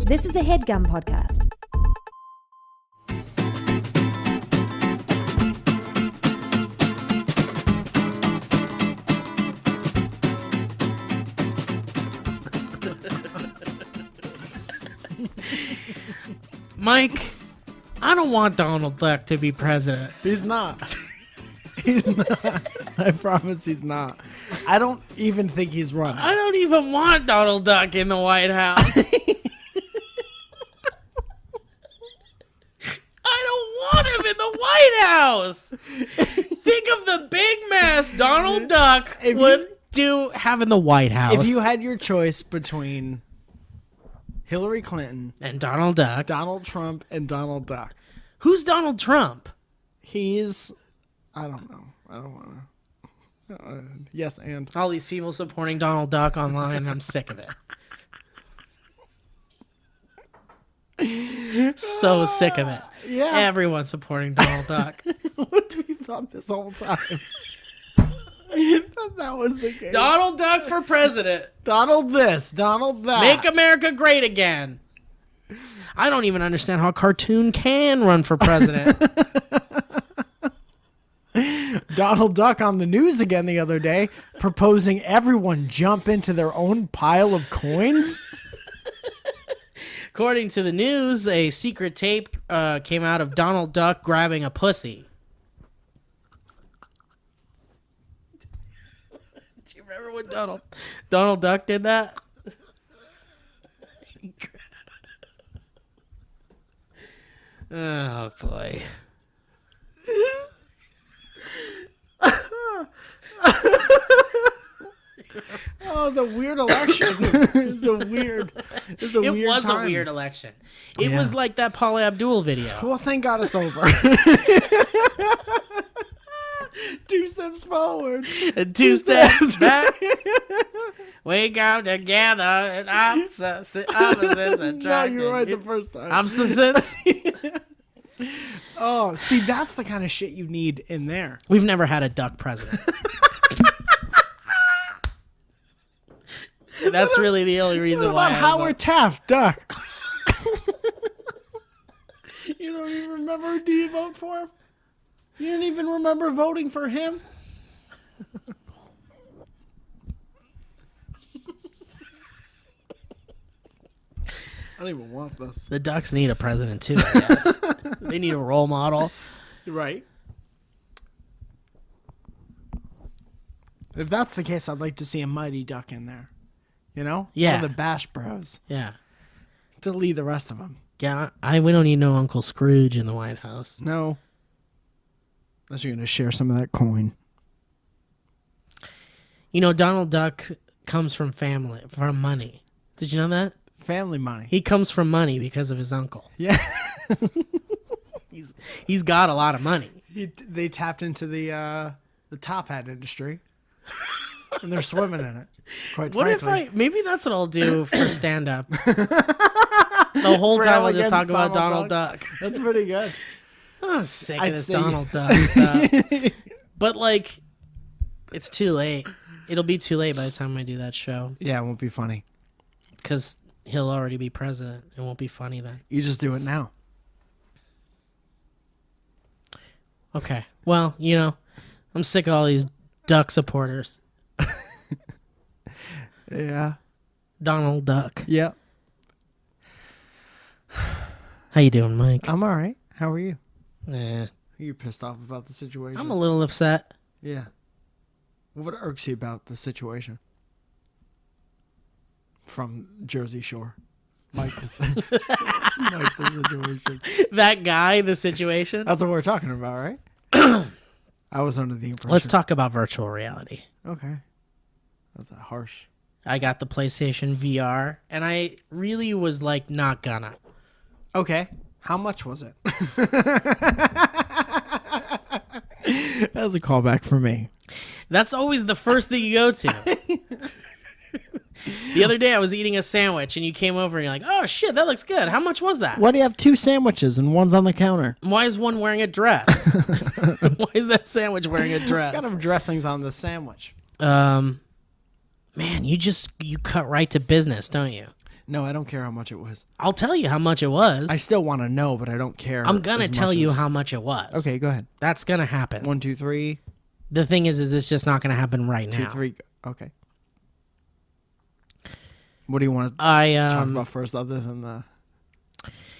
This is a HeadGum podcast. Mike, I don't want Donald Duck to be president. He's not. He's not. I promise he's not. I don't even think he's running. I don't even want Donald Duck in the White House. I don't want him in the White House. Think of the big mess Donald Duck would have in the White House. If you had your choice between Hillary Clinton and Donald Duck, Donald Trump, and Donald Duck, who's Donald Trump? he's... I don't know. I don't want to... yes, and... All these people supporting Donald Duck online, and I'm sick of it. So sick of it. Yeah. Everyone's supporting Donald Duck. What have you thought this whole time? That was the case. Donald Duck for president. Donald this, Donald that. Make America great again. I don't even understand how a cartoon can run for president. Donald Duck on the news again the other day, proposing everyone jump into their own pile of coins. According to the news, a secret tape came out of Donald Duck grabbing a pussy. Do you remember when Donald Duck did that? Oh, boy. Oh, it's a weird election. It was a weird election. It was like that Paula Abdul video. Well, thank God it's over. 2 steps forward. And 2 steps back. We go together and opposites attracted. No, you were right the first time. Opposites. Oh, see, that's the kind of shit you need in there. We've never had a duck president. That's really the only reason What why. about Howard Taft, Duck? You don't even remember? Do you vote for him? You didn't even remember voting for him? I don't even want this. The Ducks need a president too, I guess. They need a role model. Right. If that's the case, I'd like to see a Mighty Duck in there. You know? Yeah. One of the Bash Bros. Yeah. To lead the rest of them. Yeah, we don't need no Uncle Scrooge in the White House. No. Unless you're going to share some of that coin. You know, Donald Duck comes from money. Did you know that? Family money. He comes from money because of his uncle. Yeah. He's got a lot of money. They tapped into the top hat industry. And they're swimming in it. Quite frankly. Maybe that's what I'll do for stand up. The whole time I'll just talk about Donald Duck. That's pretty good. I'm sick of this Donald Duck stuff. But like, it's too late. It'll be too late by the time I do that show. Yeah, it won't be funny. Because he'll already be president. It won't be funny then. You just do it now. Okay. Well, you know, I'm sick of all these Duck supporters. Yeah. Donald Duck. Yep. How you doing, Mike? I'm all right. How are you? Eh, You're pissed off about the situation? I'm a little upset. Yeah. What irks you about the situation? From Jersey Shore. Mike, the situation. That guy, the situation. That's what we're talking about, right? I was under the impression. Let's talk about virtual reality. Okay. That's harsh. I got the PlayStation VR, and I really was like, not gonna. Okay. How much was it? That was a callback for me. That's always the first thing you go to. The other day I was eating a sandwich and you came over and you're like, oh shit, that looks good. How much was that? Why do you have 2 sandwiches and one's on the counter? Why is one wearing a dress? Why is that sandwich wearing a dress? What kind of dressings on the sandwich? Man, you cut right to business, don't you? No, I don't care how much it was. I'll tell you how much it was. I still want to know, but I don't care. I'm going to as tell much you as- how much it was. Okay, go ahead. That's going to happen. 1, 2, 3. The thing is it's just not going to happen right 2, now. 3. Okay. What do you want to I talk about first, other than the?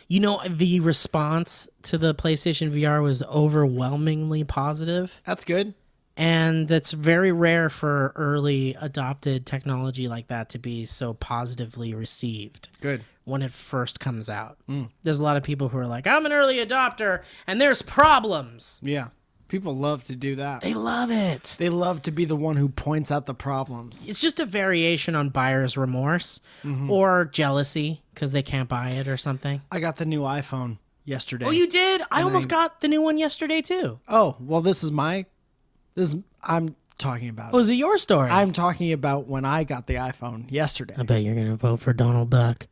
You know, the response to the PlayStation VR was overwhelmingly positive, That's good. and it's very rare for early adopted technology like that to be so positively received Good. when it first comes out. There's a lot of people who are like, I'm an early adopter, and there's problems. Yeah. People love to do that. They love it. They love to be the one who points out the problems. It's just a variation on buyer's remorse or jealousy because they can't buy it or something. I got the new iPhone yesterday. Oh, you did? I almost got the new one yesterday, too. Oh, well, I'm talking about. Was it your story? I'm talking about when I got the iPhone yesterday. I bet you're going to vote for Donald Duck.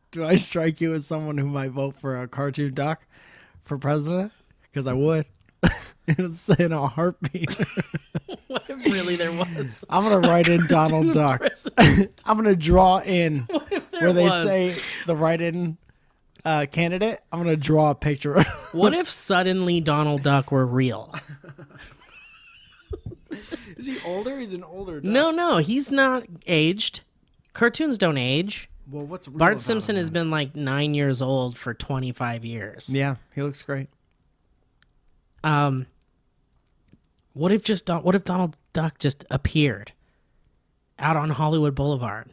Do I strike you as someone who might vote for a cartoon duck for president? Because I would. In a heartbeat. What if really there was? I'm going to write in Donald Duck. I'm going to draw in where they was? say the write-in candidate. I'm going to draw a picture. What if suddenly Donald Duck were real? Is he older? He's an older duck. No, he's not aged. Cartoons don't age. Well, what's real Bart about Simpson him, has been like 9 years old for 25 years. Yeah, he looks great. What if Donald Duck just appeared out on Hollywood Boulevard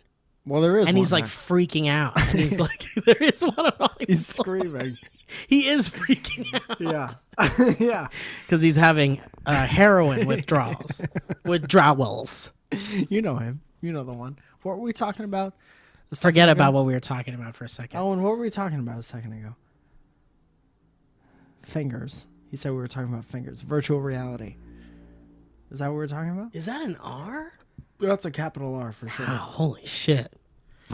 Well, there is and one he's like there. freaking out and he's like, there is one on Hollywood He's Boulevard. screaming. He is freaking out. Yeah. Yeah. Because he's having heroin withdrawals. Withdrawals. You know him. You know the one. What were we talking about? Forget about what we were talking about for a second. Owen, what were we talking about a second ago? Fingers. He said we were talking about fingers. Virtual reality. Is that what we're talking about? Is that an R? That's a capital R for sure. Oh, holy shit.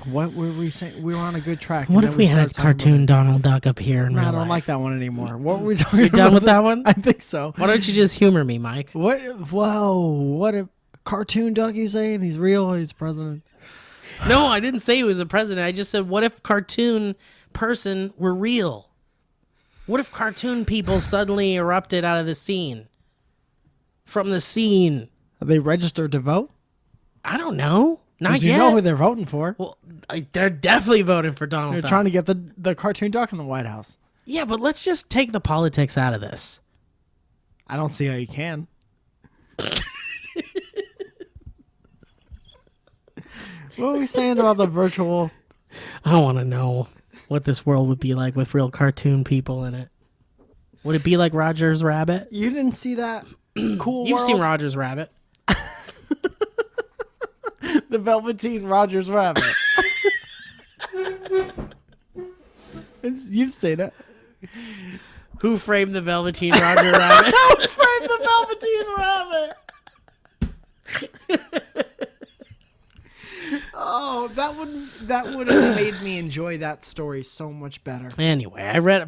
What were we saying? We were on a good track. What and if then we had a started talking cartoon Donald Duck up here in about it. real I don't life? like that one anymore. What were we talking You're about? done with that one? I think so. Why don't you just humor me, Mike? What? Whoa. What a cartoon duck you saying? He's real. He's president. No, I didn't say he was a president. I just said, what if cartoon person were real? What if cartoon people suddenly erupted out of the scene? From the scene? Are they registered to vote? I don't know. Not Because yet. you know who they're voting for. Well, they're definitely voting for Donald They're Duck. trying to get the cartoon duck in the White House. Yeah, but let's just take the politics out of this. I don't see how you can. What were we saying about the virtual? I want to know what this world would be like with real cartoon people in it. Would it be like Roger's Rabbit? You didn't see that cool You've world? seen Roger's Rabbit. The Velveteen Rogers Rabbit. You've seen it. Who framed the Velveteen Roger Rabbit? Frame the Velveteen Rabbit. Oh, that would have made me enjoy that story so much better. Anyway, I read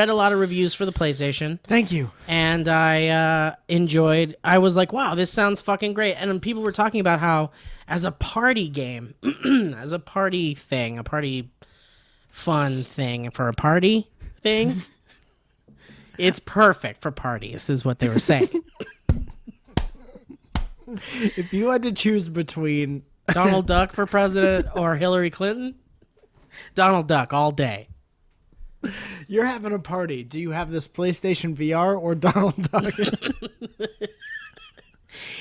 a lot of reviews for the PlayStation, Thank you. and I enjoyed. I was like, "Wow, this sounds fucking great!" And people were talking about how, as a party game, as a party thing, a party fun thing for a party thing, it's perfect for parties, is what they were saying. If you had to choose between Donald Duck for president or Hillary Clinton, Donald Duck all day. you're having a party, do you have this PlayStation VR or Donald Duck?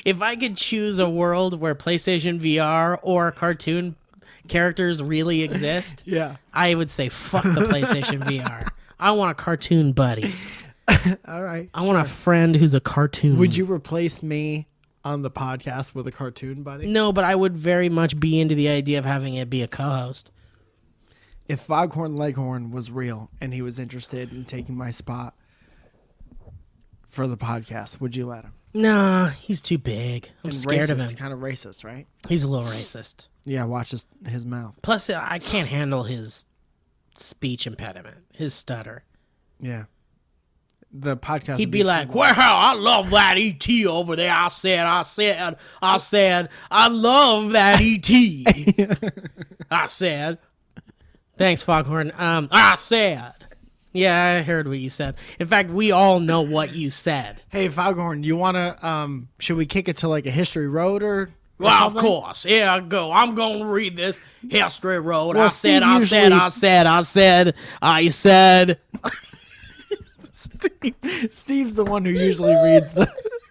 If I could choose a world where PlayStation VR or cartoon characters really exist, Yeah. I would say fuck the PlayStation VR. I want a cartoon buddy. All right. I want a friend who's a cartoon. Would you replace me on the podcast with a cartoon buddy? No, but I would very much be into the idea of having it be a co-host. If Foghorn Leghorn was real and he was interested in taking my spot for the podcast, would you let him? Nah, he's too big. I'm scared of him. Kind of racist, right? He's a little racist. Yeah, watch his mouth. Plus, I can't handle his speech impediment, his stutter. Yeah. the podcast. He'd be like, "Well, I love that ET over there." I said, "I love that ET." I said, "Thanks, Foghorn." I said, "Yeah, I heard what you said." In fact, we all know what you said. "Hey, Foghorn, you wanna? Should we kick it to like a history road or?" Well, of something? course. Here I go. I'm going to read this history road. Well, I said. Steve's the one who usually reads the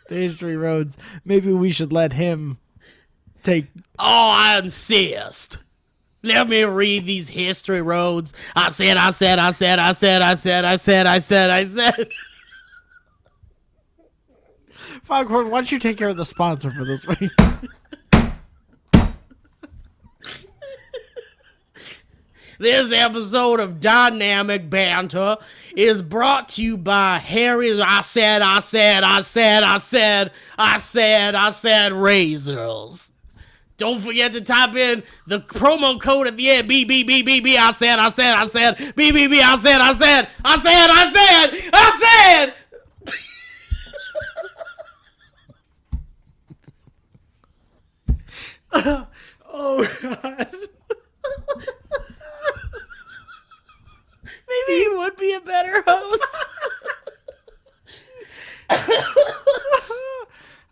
history roads. Maybe we should let him take. Oh, I insist. Let me read these history roads. I said. Foghorn, why don't you take care of the sponsor for this week? This episode of Dynamic Banter is brought to you by Harry's I said razors. Don't forget to type in the promo code at the end. BBBBB. I said. BBB. I said. Oh, God. Maybe he would be a better host.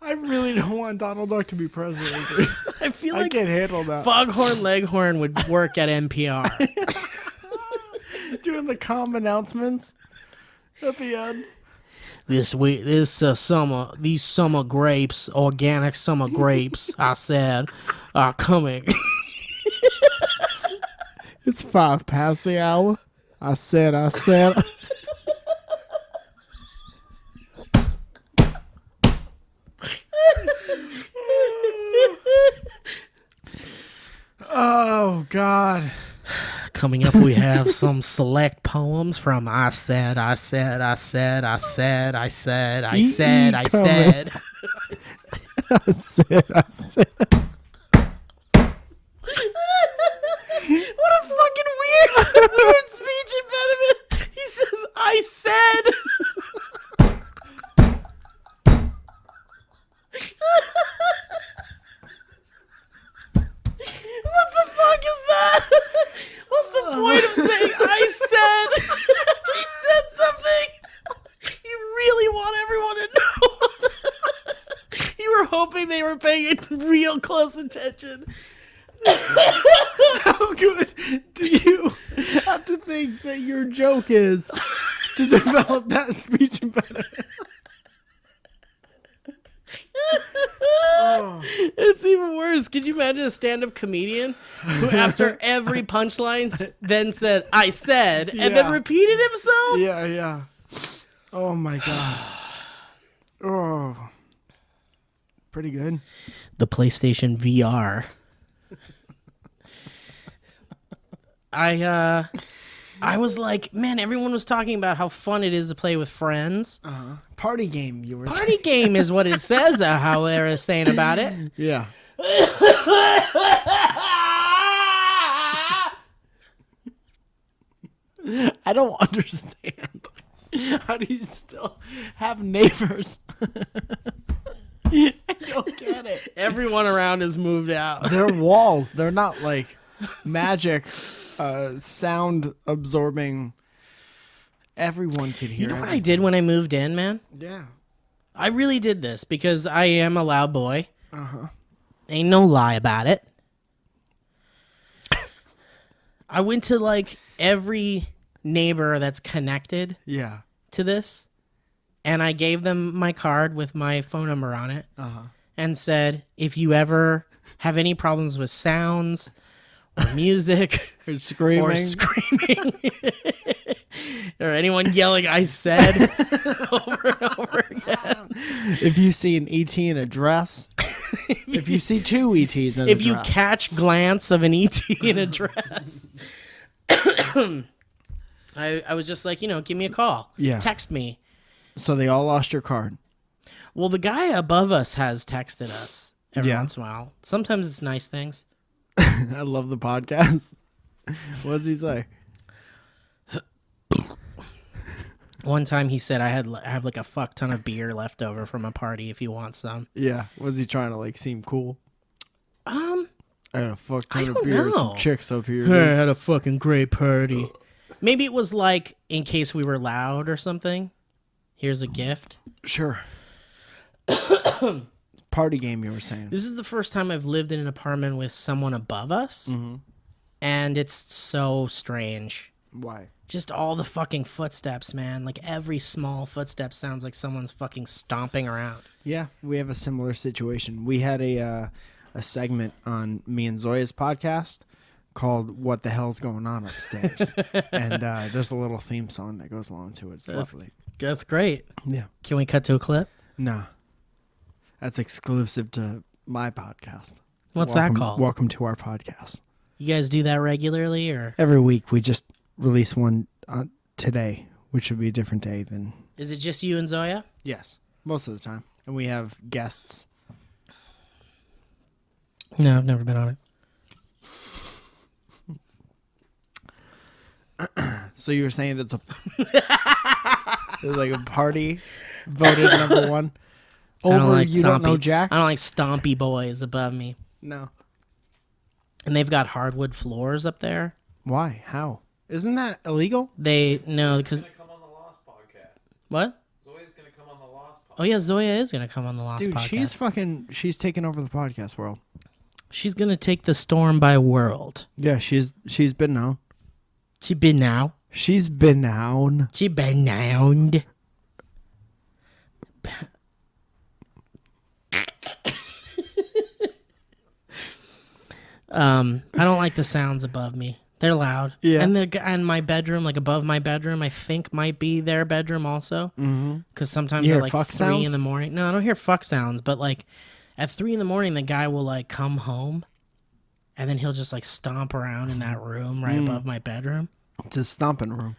I really don't want Donald Duck to be president. I feel I like can't handle that. Foghorn Leghorn would work at NPR. Doing the calm announcements at the end. This week, these summer grapes, organic summer grapes, I said, are coming. It's 5 past the hour. I said. Oh, God. Coming up, we have some select poems from I said. What I said. What a fucking weird speech impediment. He says, I said. What the fuck is that? What's the point of saying I said? After he said something, you really want everyone to know. You were hoping they were paying real close attention. How good do you have to think that your joke is to develop that speech impediment? It's even worse. Could you imagine a stand-up comedian who, after every punchline, then said, I said, and then repeated himself? Yeah. Oh, my God. Oh. Pretty good. The PlayStation VR. I was like, man, everyone was talking about how fun it is to play with friends. Party game, you were Party game is what it says, how they're saying about it. Yeah. I don't understand. How do you still have neighbors? I don't get it. Everyone around has moved out. They're walls. They're not like magic sound absorbing. Everyone can hear. You know what I did when I moved in, man? Yeah. I really did this because I am a loud boy. Ain't no lie about it. I went to like every neighbor that's connected to this, and I gave them my card with my phone number on it and said, if you ever have any problems with sounds or music or screaming or anyone yelling I said over and over again. If you see an ET in a dress, if you see two ETs in a dress. If you catch glance of an ET in a dress. I was just like, give me a call. Yeah. Text me. So they all lost your card. Well, the guy above us has texted us every Yeah. once in a while. Sometimes it's nice things. I love the podcast. What does he say? One time he said I have like a fuck ton of beer left over from a party if you want some. Yeah. Was he trying to like seem cool? I had a fuck I ton of don't beer and know. some chicks up here. Hey, I dude. had a fucking great party. Maybe it was like in case we were loud or something. Here's a gift. Sure. Party game, you were saying. This is the first time I've lived in an apartment with someone above us. And it's so strange. Why? Just all the fucking footsteps, man. Like every small footstep sounds like someone's fucking stomping around. Yeah, we have a similar situation. We had a segment on me and Zoya's podcast called "What the Hell's Going On Upstairs," and there's a little theme song that goes along to it. It's lovely. That's great. Yeah. Can we cut to a clip? No, that's exclusive to my podcast. What's Welcome- that called? Welcome to our podcast. You guys do that regularly, or Every week we just release one today, which would be a different day than. is it just you and Zoya? Yes, most of the time, and we have guests. No, I've never been on it. So you were saying it's like a party voted number one over you don't know Jack? I don't like stompy boys above me. No. And they've got hardwood floors up there. Why? How? Isn't that illegal? No, because Come on the Lost podcast. what? Zoe's gonna come on the Lost podcast. Oh yeah, Zoya is gonna come on the Lost Dude, podcast. she's taking over the podcast world. She's gonna take the storm by world. Yeah, she's been known. She been now. She's been known. She been nowned. I don't like the sounds above me. They're loud. Yeah. And my bedroom, like above my bedroom, I think might be their bedroom also. Mm-hmm. Because sometimes You at hear like fuck 3 sounds? in the morning. No, I don't hear fuck sounds, but like at 3 in the morning, the guy will like come home, and then he'll just like stomp around in that room right above my bedroom. It's a stomping room.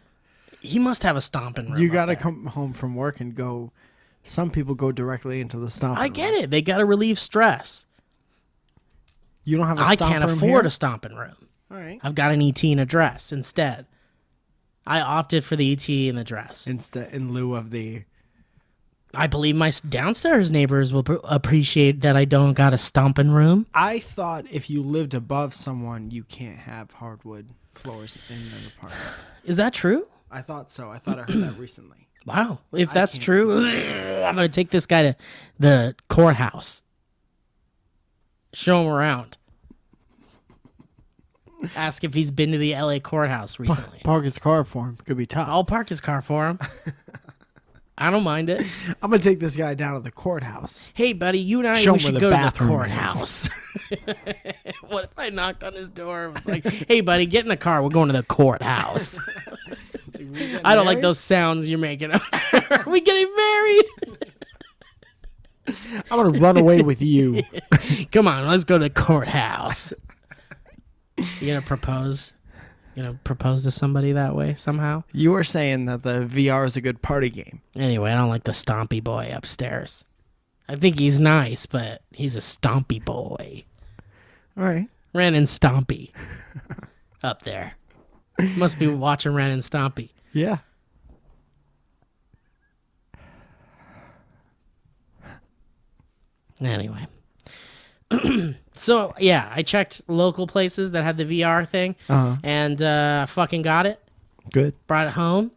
He must have a stomping room. You up got to there. come home from work and go. Some people go directly into the stomping I room. get it. They got to relieve stress. You don't have a I stomping can't room afford here? a stomping room. All right. I've got an ET and a dress instead. I opted for the ET and the dress. Instead, in lieu of the. I believe my downstairs neighbors will appreciate that I don't got a stomping room. I thought if you lived above someone, you can't have hardwood floors in an apartment. Is that true? I thought so. I thought I heard that recently. Wow. If that's can't true, I'm going to take this guy to the courthouse. Show him around. Ask if he's been to the LA courthouse recently. Park his car for him. Could be tough. I'll park his car for him. I don't mind it. I'm gonna take this guy down to the courthouse. Hey, buddy, you and I Show we him should where go the to the bathroom courthouse. What if I knocked on his door and was like, hey, buddy, get in the car. We're going to the courthouse. I don't like those sounds you're making. Are we getting married? I'm gonna run away with you. Come on, let's go to the courthouse. You gonna propose? You gonna propose to somebody that way somehow? You were saying that the VR is a good party game. Anyway, I don't like the stompy boy upstairs. I think he's nice, but he's a stompy boy. All right. Ren and Stompy up there. Must be watching Ren and Stompy. Yeah. Anyway. So, yeah, I checked local places that had the VR thing Uh-huh. and fucking got it. Good. Brought it home.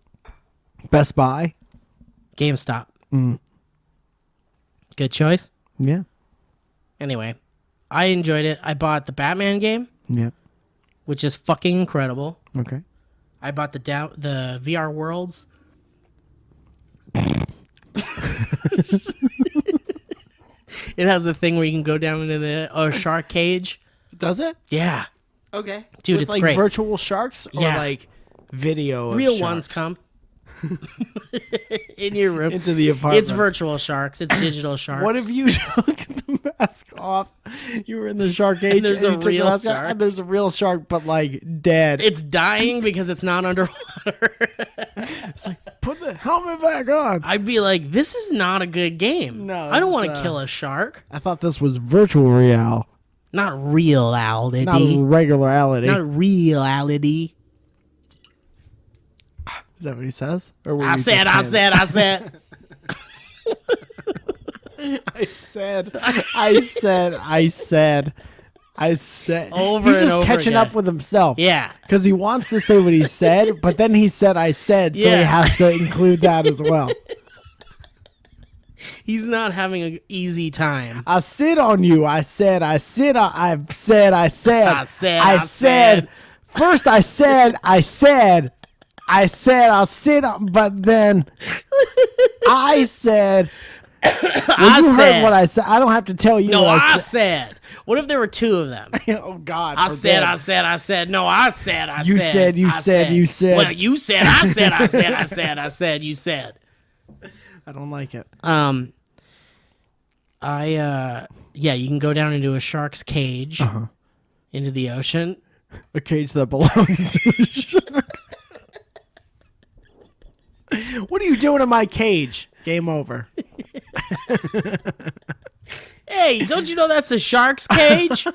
Best Buy. GameStop. Mm. Good choice. Yeah. Anyway, I enjoyed it. I bought the Batman game, Yeah. which is fucking incredible. Okay. I bought the VR Worlds. It has a thing where you can go down into the shark cage. Does it? Yeah. Okay. Dude, With it's like great. virtual sharks or Yeah. like video of Real ones sharks? come in your room. Into the apartment. It's virtual sharks. It's digital sharks. What if you took the mask off? You were in the shark cage. there's and a you took the real mask off, shark? and there's a real shark, but like dead. It's dying because it's not underwater. It's like, put the helmet back on. I'd be like, this is not a good game. No, I don't this want is, to kill a shark. I thought this was virtual real, Not reality. not regularity. Not reality. Is that what he says? Or were I you said, just saying I said. I said. Over He's and just over catching again. up with himself. Yeah. Because he wants to say what he said, but then he said I said, so he Yeah. has to include that as well. He's not having an easy time. I sit on you. I said. I said. First I said I'll sit on, but then I said. Well, you heard what I said. I don't have to tell you No, what I said. What if there were two of them? Oh, God. I said. No, I said. You said. Well, you said. I said. You said. I don't like it. Yeah, you can go down into a shark's cage, into the ocean. A cage that belongs to a shark. What are you doing in my cage? Game over. Hey, don't you know that's a shark's cage?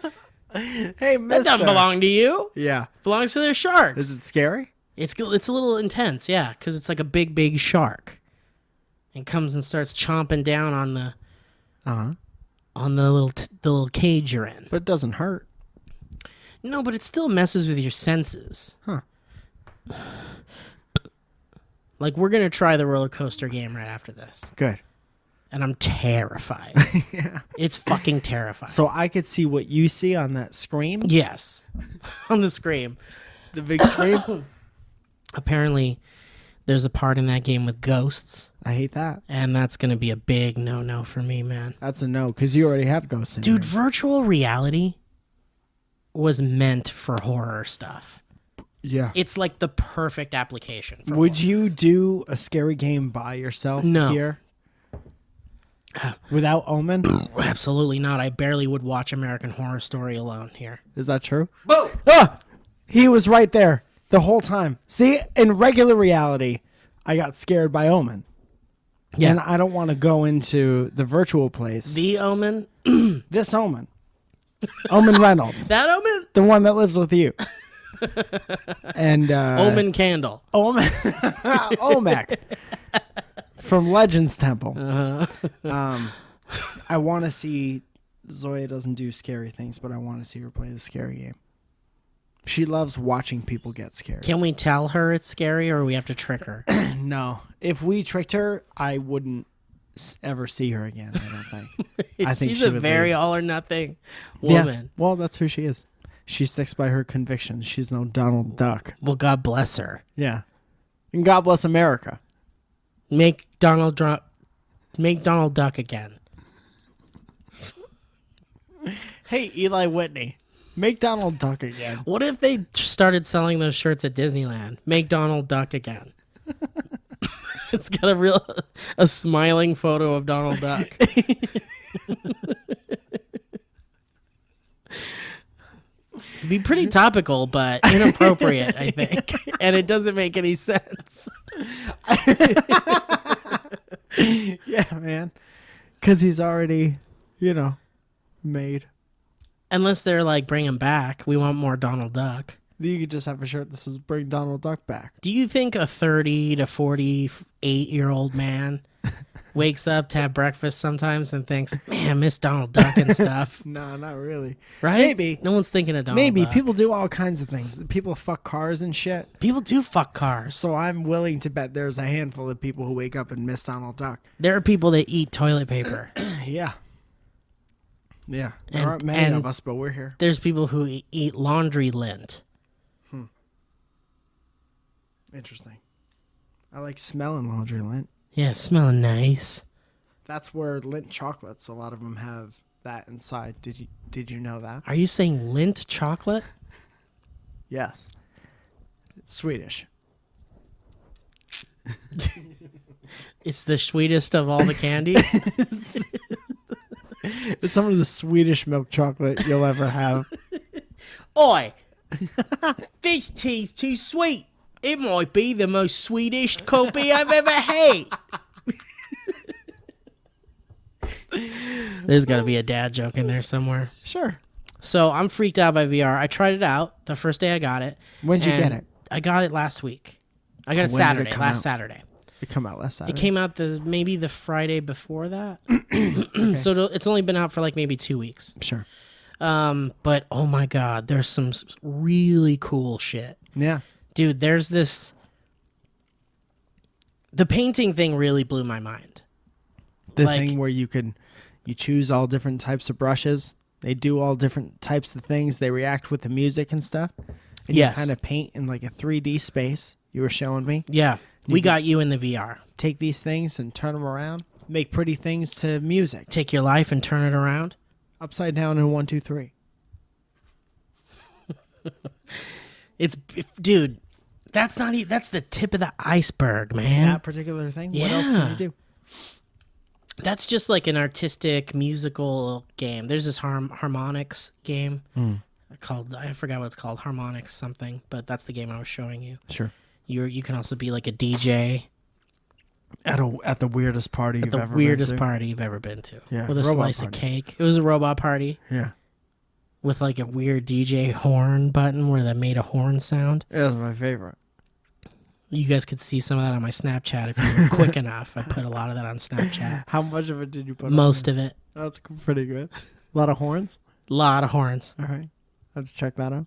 Hey, That mister. doesn't belong to you. Yeah. Belongs to their sharks. Is it scary? It's a little intense, yeah, because it's like a big shark. It comes and starts chomping down on the the little cage you're in. But it doesn't hurt. No, but it still messes with your senses. Huh. Like, we're gonna try the roller coaster game right after this, Good. and I'm terrified. Yeah. It's fucking terrifying. So I could see what you see on that screen. Yes, on the screen. The big screen. Apparently, there's a part in that game with ghosts, I hate that. and that's gonna be a big no for me, man. That's a no, because you already have ghosts in Dude, there. virtual reality was meant for horror stuff. Yeah. It's like the perfect application for Would horror. you do a scary game by yourself No. here? Without Omen? Absolutely not. I barely would watch American Horror Story alone here. Is that true? Boom! Ah! He was right there the whole time. See, in regular reality, I got scared by Omen. Yeah. And I don't want to go into the virtual place. The Omen? This Omen. Omen Reynolds. That Omen? The one that lives with you. And Omen Candle. Omen Omek from Legends Temple. I want to see Zoya doesn't do scary things, but I want to see her play the scary game. She loves watching people get scared. Can we tell her it's scary, or we have to trick her? No, if we tricked her, I wouldn't ever see her again. I don't think. I think She's she a would very leave. all or nothing Yeah. woman. Well, that's who she is. She sticks by her convictions. She's no Donald Duck. Well, God bless her. Yeah. And God bless America. Make Donald Duck again. Hey, Eli Whitney, make Donald Duck again. What if they started selling those shirts at Disneyland? Make Donald Duck again. It's got a smiling photo of Donald Duck. It'd be pretty topical, but inappropriate, I think. And it doesn't make any sense. Yeah, man. Because he's already, made. Unless they're like, bring him back. We want more Donald Duck. You could just have a shirt that says "Bring Donald Duck back." Do you think a 30 to 48-year-old man wakes up to have breakfast sometimes and thinks, man, I miss Donald Duck and stuff? No, not really. Right? Maybe. No one's thinking of Donald Maybe. Duck. People do all kinds of things. People fuck cars and shit. People do fuck cars. So I'm willing to bet there's a handful of people who wake up and miss Donald Duck. There are people that eat toilet paper. Yeah. Yeah. There And- aren't many and- of us, but we're here. There's people who eat laundry lint. Interesting. I like smelling laundry lint. Yeah, smelling nice. That's where lint chocolates, a lot of them have that inside. Did you know that? Are you saying lint chocolate? Yes. It's Swedish. It's the sweetest of all the candies. It's some of the Swedish milk chocolate you'll ever have. Oi! This tea's too sweet. It might be the most Swedish coffee I've ever had. There's got to be a dad joke in there somewhere. Sure. So I'm freaked out by VR. I tried it out the first day I got it. When'd you and get it? I got it last week. I got it When did it Saturday, come last out? Saturday. It come out last Saturday. It came out maybe the Friday before that. So it's only been out for like maybe 2 weeks. Sure. But oh my God, there's some really cool shit. Yeah. Dude, there's this... The painting thing really blew my mind. The Like- thing where you choose all different types of brushes. They do all different types of things. They react with the music and stuff. And Yes. you kind of paint in like a 3D space. You were showing me. Yeah, we got you in the VR. Take these things and turn them around. Make pretty things to music. Take your life and turn it around. Upside down in 1, 2, 3. Dude, that's not that's the tip of the iceberg, man. That particular thing. What else can Yeah. you do? That's just like an artistic musical game. There's this harmonics game called, I forgot what it's called, harmonics something, but that's the game I was showing you. Sure. You can also be like a DJ At the weirdest party at you've the ever weirdest been to. party you've ever been to. Yeah, With a robot slice party. of cake. It was a robot party Yeah. with like a weird DJ horn button where that made a horn sound. It was my favorite. You guys could see some of that on my Snapchat if you were quick enough. I put a lot of that on Snapchat. How much of it did you put on? Most of it. That's pretty good. A lot of horns. A lot of horns. All right. Let's check that out.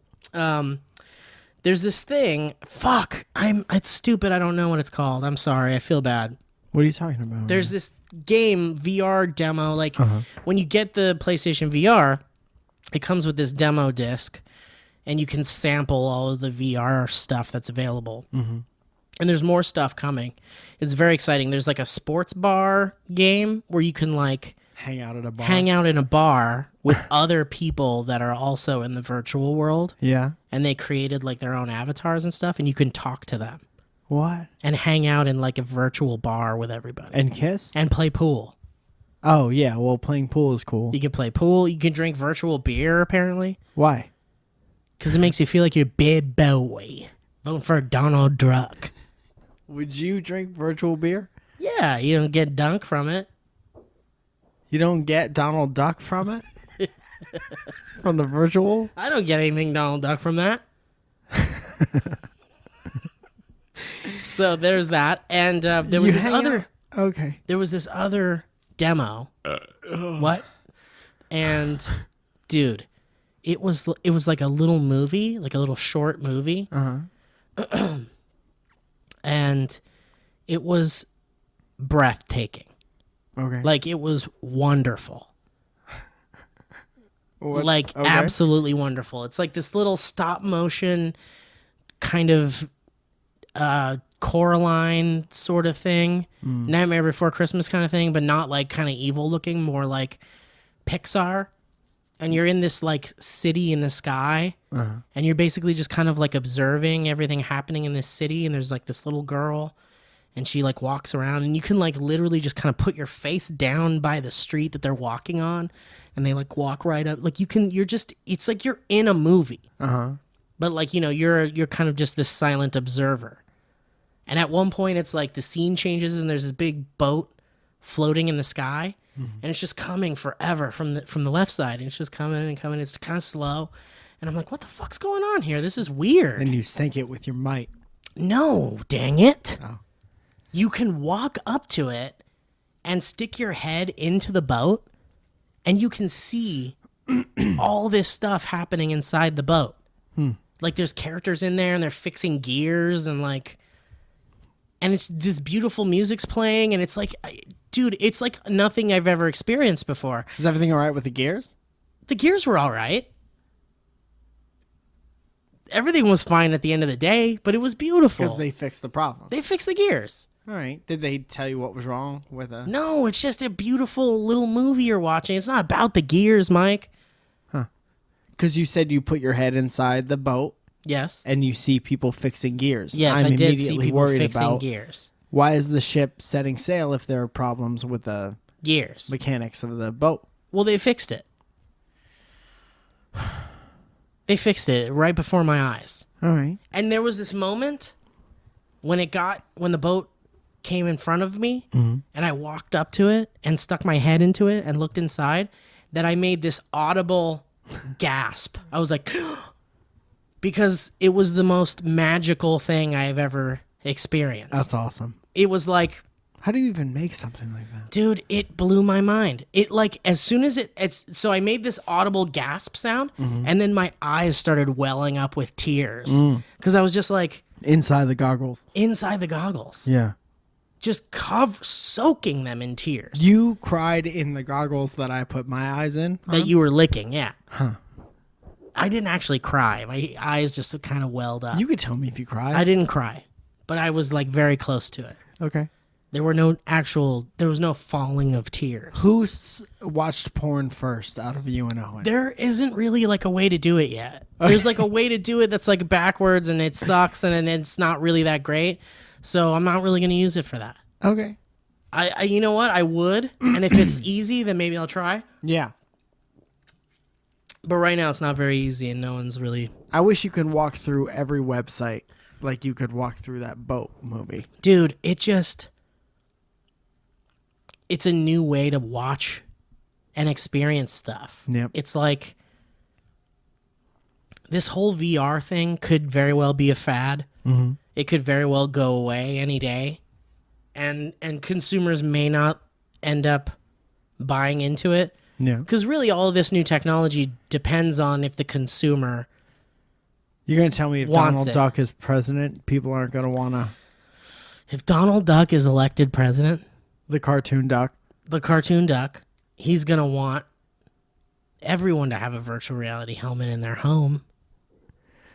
There's this thing. Fuck. It's stupid. I don't know what it's called. I'm sorry. I feel bad. What are you talking about? There's this game VR demo. Like Uh-huh. when you get the PlayStation VR, it comes with this demo disc, and you can sample all of the VR stuff that's available. Mm-hmm. And there's more stuff coming. It's very exciting. There's like a sports bar game where you can like hang out at a bar. hang out in a bar with other people that are also in the virtual world, Yeah. and they created like their own avatars and stuff, and you can talk to them What? and hang out in like a virtual bar with everybody And kiss? and play pool. Oh yeah. Well, playing pool is cool. You can play pool. You can drink virtual beer apparently Why? because it makes you feel like you're a big boy. Voting for Donald Duck. Would you drink virtual beer? Yeah, you don't get dunk from it. You don't get Donald Duck from it? From the virtual? I don't get anything Donald Duck from that. So there's that, and there was You this hang other. out- Okay. There was this other demo. What? And dude, it was like a little movie, like a little short movie, Uh-huh. and it was breathtaking. Okay. Like it was wonderful. What? Like Okay. absolutely wonderful. It's like this little stop motion kind of Coraline sort of thing, Nightmare Before Christmas kind of thing, but not like kind of evil looking, more like Pixar. And you're in this like city in the sky, and you're basically just kind of like observing everything happening in this city. And there's like this little girl, and she like walks around, and you can like literally just kind of put your face down by the street that they're walking on, and they like walk right up. Like it's like you're in a movie. Uh-huh. But like, you know, you're kind of just this silent observer. And at one point it's like the scene changes and there's this big boat floating in the sky, and it's just coming forever from the left side, and it's just coming and coming. It's kind of slow. And I'm like, what the fuck's going on here? This is weird. And you sink it with your might. No, dang it. Oh. You can walk up to it and stick your head into the boat, and you can see all this stuff happening inside the boat. Like there's characters in there and they're fixing gears and like, and it's this beautiful music's playing, and it's like, dude, it's like nothing I've ever experienced before. Is everything all right with the gears? The gears were all right. Everything was fine at the end of the day, but it was beautiful. Because they fixed the problem. They fixed the gears. All right. Did they tell you what was wrong with a... No, it's just a beautiful little movie you're watching. It's not about the gears, Mike. Because you said you put your head inside the boat Yes. and you see people fixing gears. Yes, I'm I did see immediately people worried fixing about gears. why is the ship setting sail if there are problems with the Gears. mechanics of the boat. Well, they fixed it. They fixed it right before my eyes. All right. And there was this moment when the boat came in front of me, and I walked up to it and stuck my head into it and looked inside, that I made this audible gasp. I was like, because it was the most magical thing I have ever experience. That's awesome. It was like, How do you even make something like that? dude, it blew my mind. It like as soon as so I made this audible gasp sound, and then my eyes started welling up with tears because I was just like Inside the goggles. inside the goggles, Yeah. just soaking them in tears You cried in the goggles that I put my eyes in? that you were licking. Yeah, Huh. I didn't actually cry. My eyes just kind of welled up. You could tell me if you cried. I didn't cry, but I was like very close to it. Okay. There was no falling of tears. Who watched porn first out of you and Owen? There isn't really like a way to do it yet. There's like a way to do it that's like backwards and it sucks and it's not really that great. So I'm not really going to use it for that. Okay. I you know what? I would. And if it's easy, then maybe I'll try. Yeah. But right now it's not very easy and no one's really... I wish you could walk through every website like you could walk through that boat movie. Dude, it's a new way to watch and experience stuff. Yep. It's like this whole VR thing could very well be a fad. Mm-hmm. It could very well go away any day. And consumers may not end up buying into it. Yeah. Because really all of this new technology depends on if the consumer... You're going to tell me if Wants Donald it. Duck is president, people aren't going to want to... If Donald Duck is elected president... The cartoon duck. The cartoon duck, he's going to want everyone to have a virtual reality helmet in their home.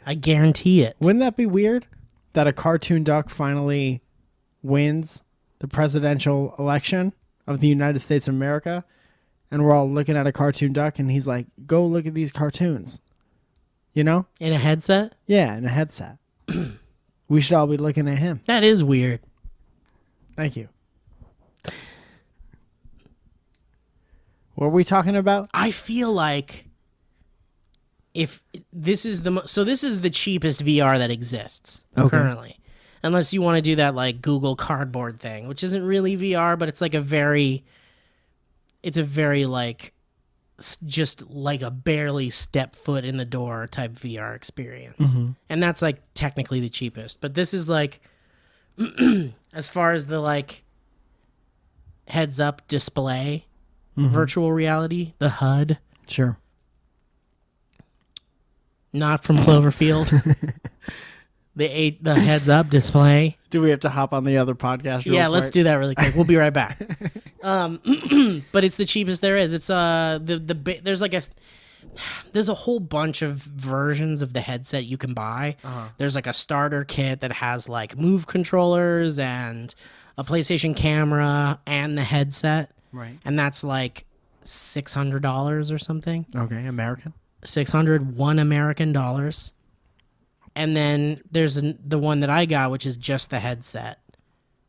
I guarantee it. Wouldn't that be weird? That a cartoon duck finally wins the presidential election of the United States of America, and we're all looking at a cartoon duck, and he's like, go look at these cartoons. You know? In a headset? Yeah, in a headset. We should all be looking at him. That is weird. Thank you. What are we talking about? I feel like if this is this is the cheapest VR that exists currently. Unless you want to do that like Google Cardboard thing, which isn't really VR, but it's like a very like just like a barely step foot in the door type VR experience. And that's like technically the cheapest. But this is like as far as the like heads up display virtual reality, the HUD, Sure. not from Cloverfield. the heads up display. Do we have to hop on the other podcast? Yeah, let's do that really quick. We'll be right back. But it's the cheapest there is. It's there's a whole bunch of versions of the headset you can buy. There's like a starter kit that has like Move controllers and a PlayStation camera and the headset. Right. And that's like $600 or something. Okay, American. $601 American dollars. And then there's the one that I got, which is just the headset,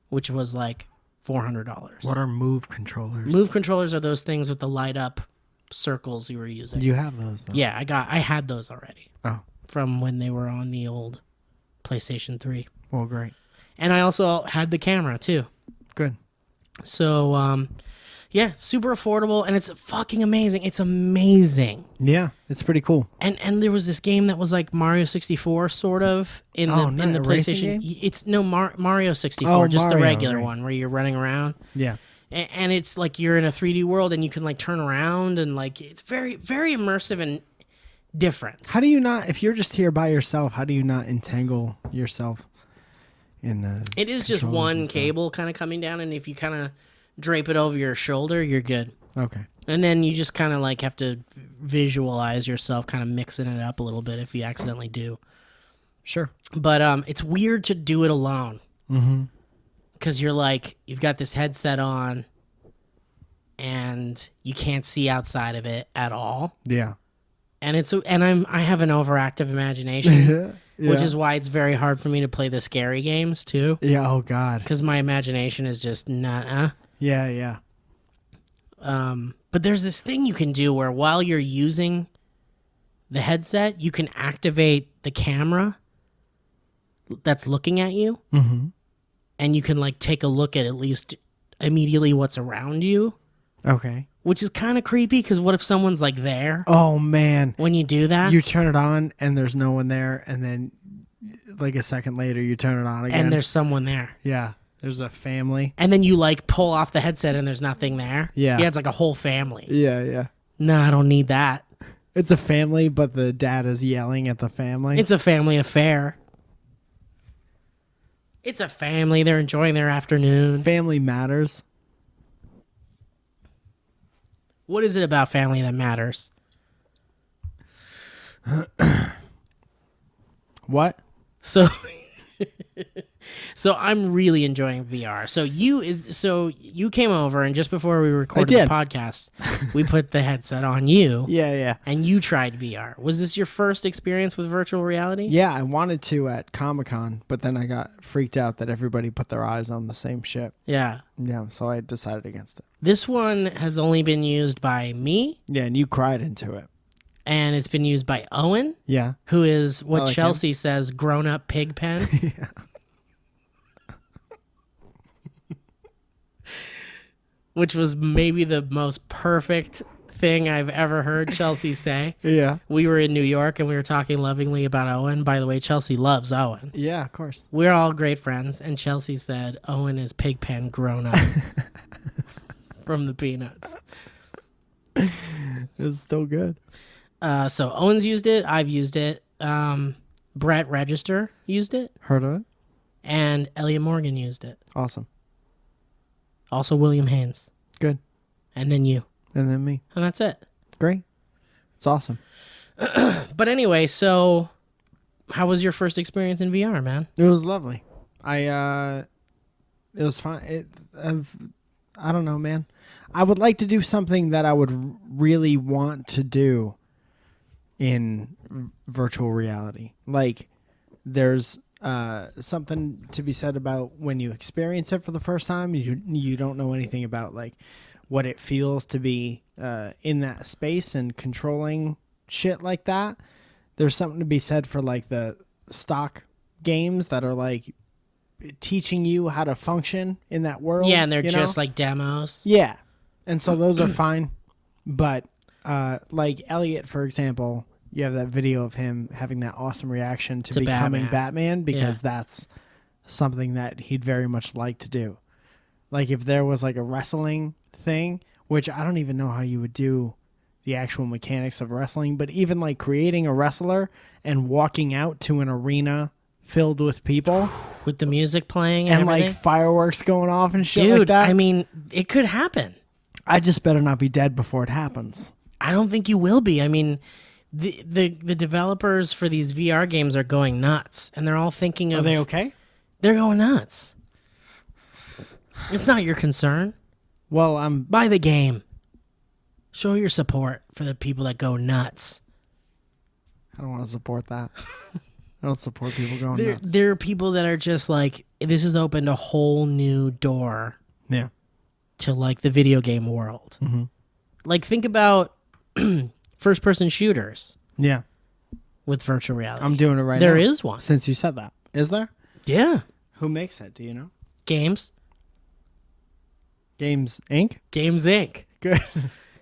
which was like $400. What are Move controllers? Move controllers are those things with the light up circles you were using. You have those, though. Yeah, I had those already Oh, from when they were on the old PlayStation 3. well, great. And I also had the camera too. Good. So, yeah, super affordable, and it's fucking amazing. It's amazing. Yeah, it's pretty cool. And there was this game that was like Mario 64, sort of in the a racing PlayStation. game? It's no Mario 64, Oh, just the Mario, regular right. one where you're running around, Yeah. and it's like you're in a 3D world and you can like turn around and like it's very very immersive and different. How do you not, if you're just here by yourself, how do you not entangle yourself in the It is just controllers one and stuff? cable kind of coming down, and if you kind of drape it over your shoulder, you're good. Okay. And then you just kind of like have to visualize yourself kind of mixing it up a little bit if you accidentally do. Sure. But it's weird to do it alone. Mm-hmm. Because you're like, you've got this headset on and you can't see outside of it at all. Yeah. And I have an overactive imagination, Yeah. which is why it's very hard for me to play the scary games too. Yeah, oh God. Because my imagination is just nah. Yeah, yeah. But there's this thing you can do where while you're using the headset, you can activate the camera that's looking at you. Mm-hmm. And you can like take a look at least immediately what's around you, Okay. which is kind of creepy because what if someone's like there Oh, man. when you do that? You turn it on and there's no one there, and then like a second later, you turn it on again. and there's someone there. yeah, there's a family. And then you like pull off the headset and there's nothing there. Yeah. Yeah, it's like a whole family. Yeah. No, I don't need that. It's a family, but the dad is yelling at the family. It's a family affair. It's a family. They're enjoying their afternoon. Family matters. What is it about family that matters? What? So so I'm really enjoying VR. So you came over and just before we recorded the did. podcast, we put the headset on you Yeah. and you tried VR. Was this your first experience with virtual reality? Yeah, I wanted to at Comic-Con, but then I got freaked out that everybody put their eyes on the same shit. Yeah. Yeah, so I decided against it. This one has only been used by me Yeah, and you cried into it. and it's been used by Owen, Yeah. who is what I like Chelsea says grown-up pig pen. Which was maybe the most perfect thing I've ever heard Chelsea say. Yeah. We were in New York and we were talking lovingly about Owen. By the way, Chelsea loves Owen. Yeah, of course. We're all great friends. And Chelsea said, Owen is Pigpen grown up from the Peanuts. It's still good. So Owen's used it. I've used it. Brett Register used it. Heard of it? And Elliot Morgan used it. Awesome. Also William Haynes. Good. And then you. And then me. And that's it. Great. It's awesome. But anyway, so how was your first experience in VR, man? It was lovely. It was fun. I don't know, man. I would like to do something that I would really want to do in virtual reality. Like, there's something to be said about when you experience it for the first time. You don't know anything about like what it feels to be in that space and controlling shit like that. There's something to be said for like the stock games that are like teaching you how to function in that world. Yeah, and they're you just know? like demos. Yeah. And so those are fine. But like Elliot, for example, you have that video of him having that awesome reaction to becoming Batman because that's something that he'd very much like to do. Like if there was like a wrestling thing, which I don't even know how you would do the actual mechanics of wrestling, but even like creating a wrestler and walking out to an arena filled with people With the music playing and everything. like fireworks going off and shit Dude, like that. I mean, it could happen. I just better not be dead before it happens. I don't think you will be. I mean, the developers for these VR games are going nuts, and they're all thinking of... Are they okay? They're going nuts. It's not your concern. Well, I'm Buy the game. Show your support for the people that go nuts. I don't want to support that. I don't support people going There, nuts. there are people that are just like, this has opened a whole new door Yeah. to like the video game world. Mm-hmm. Like think about first-person shooters Yeah. with virtual reality. I'm doing it right now. There is one. Since you said that. Is there? Yeah. Who makes it? Do you know? Games. Games Inc.? Games Inc. Good.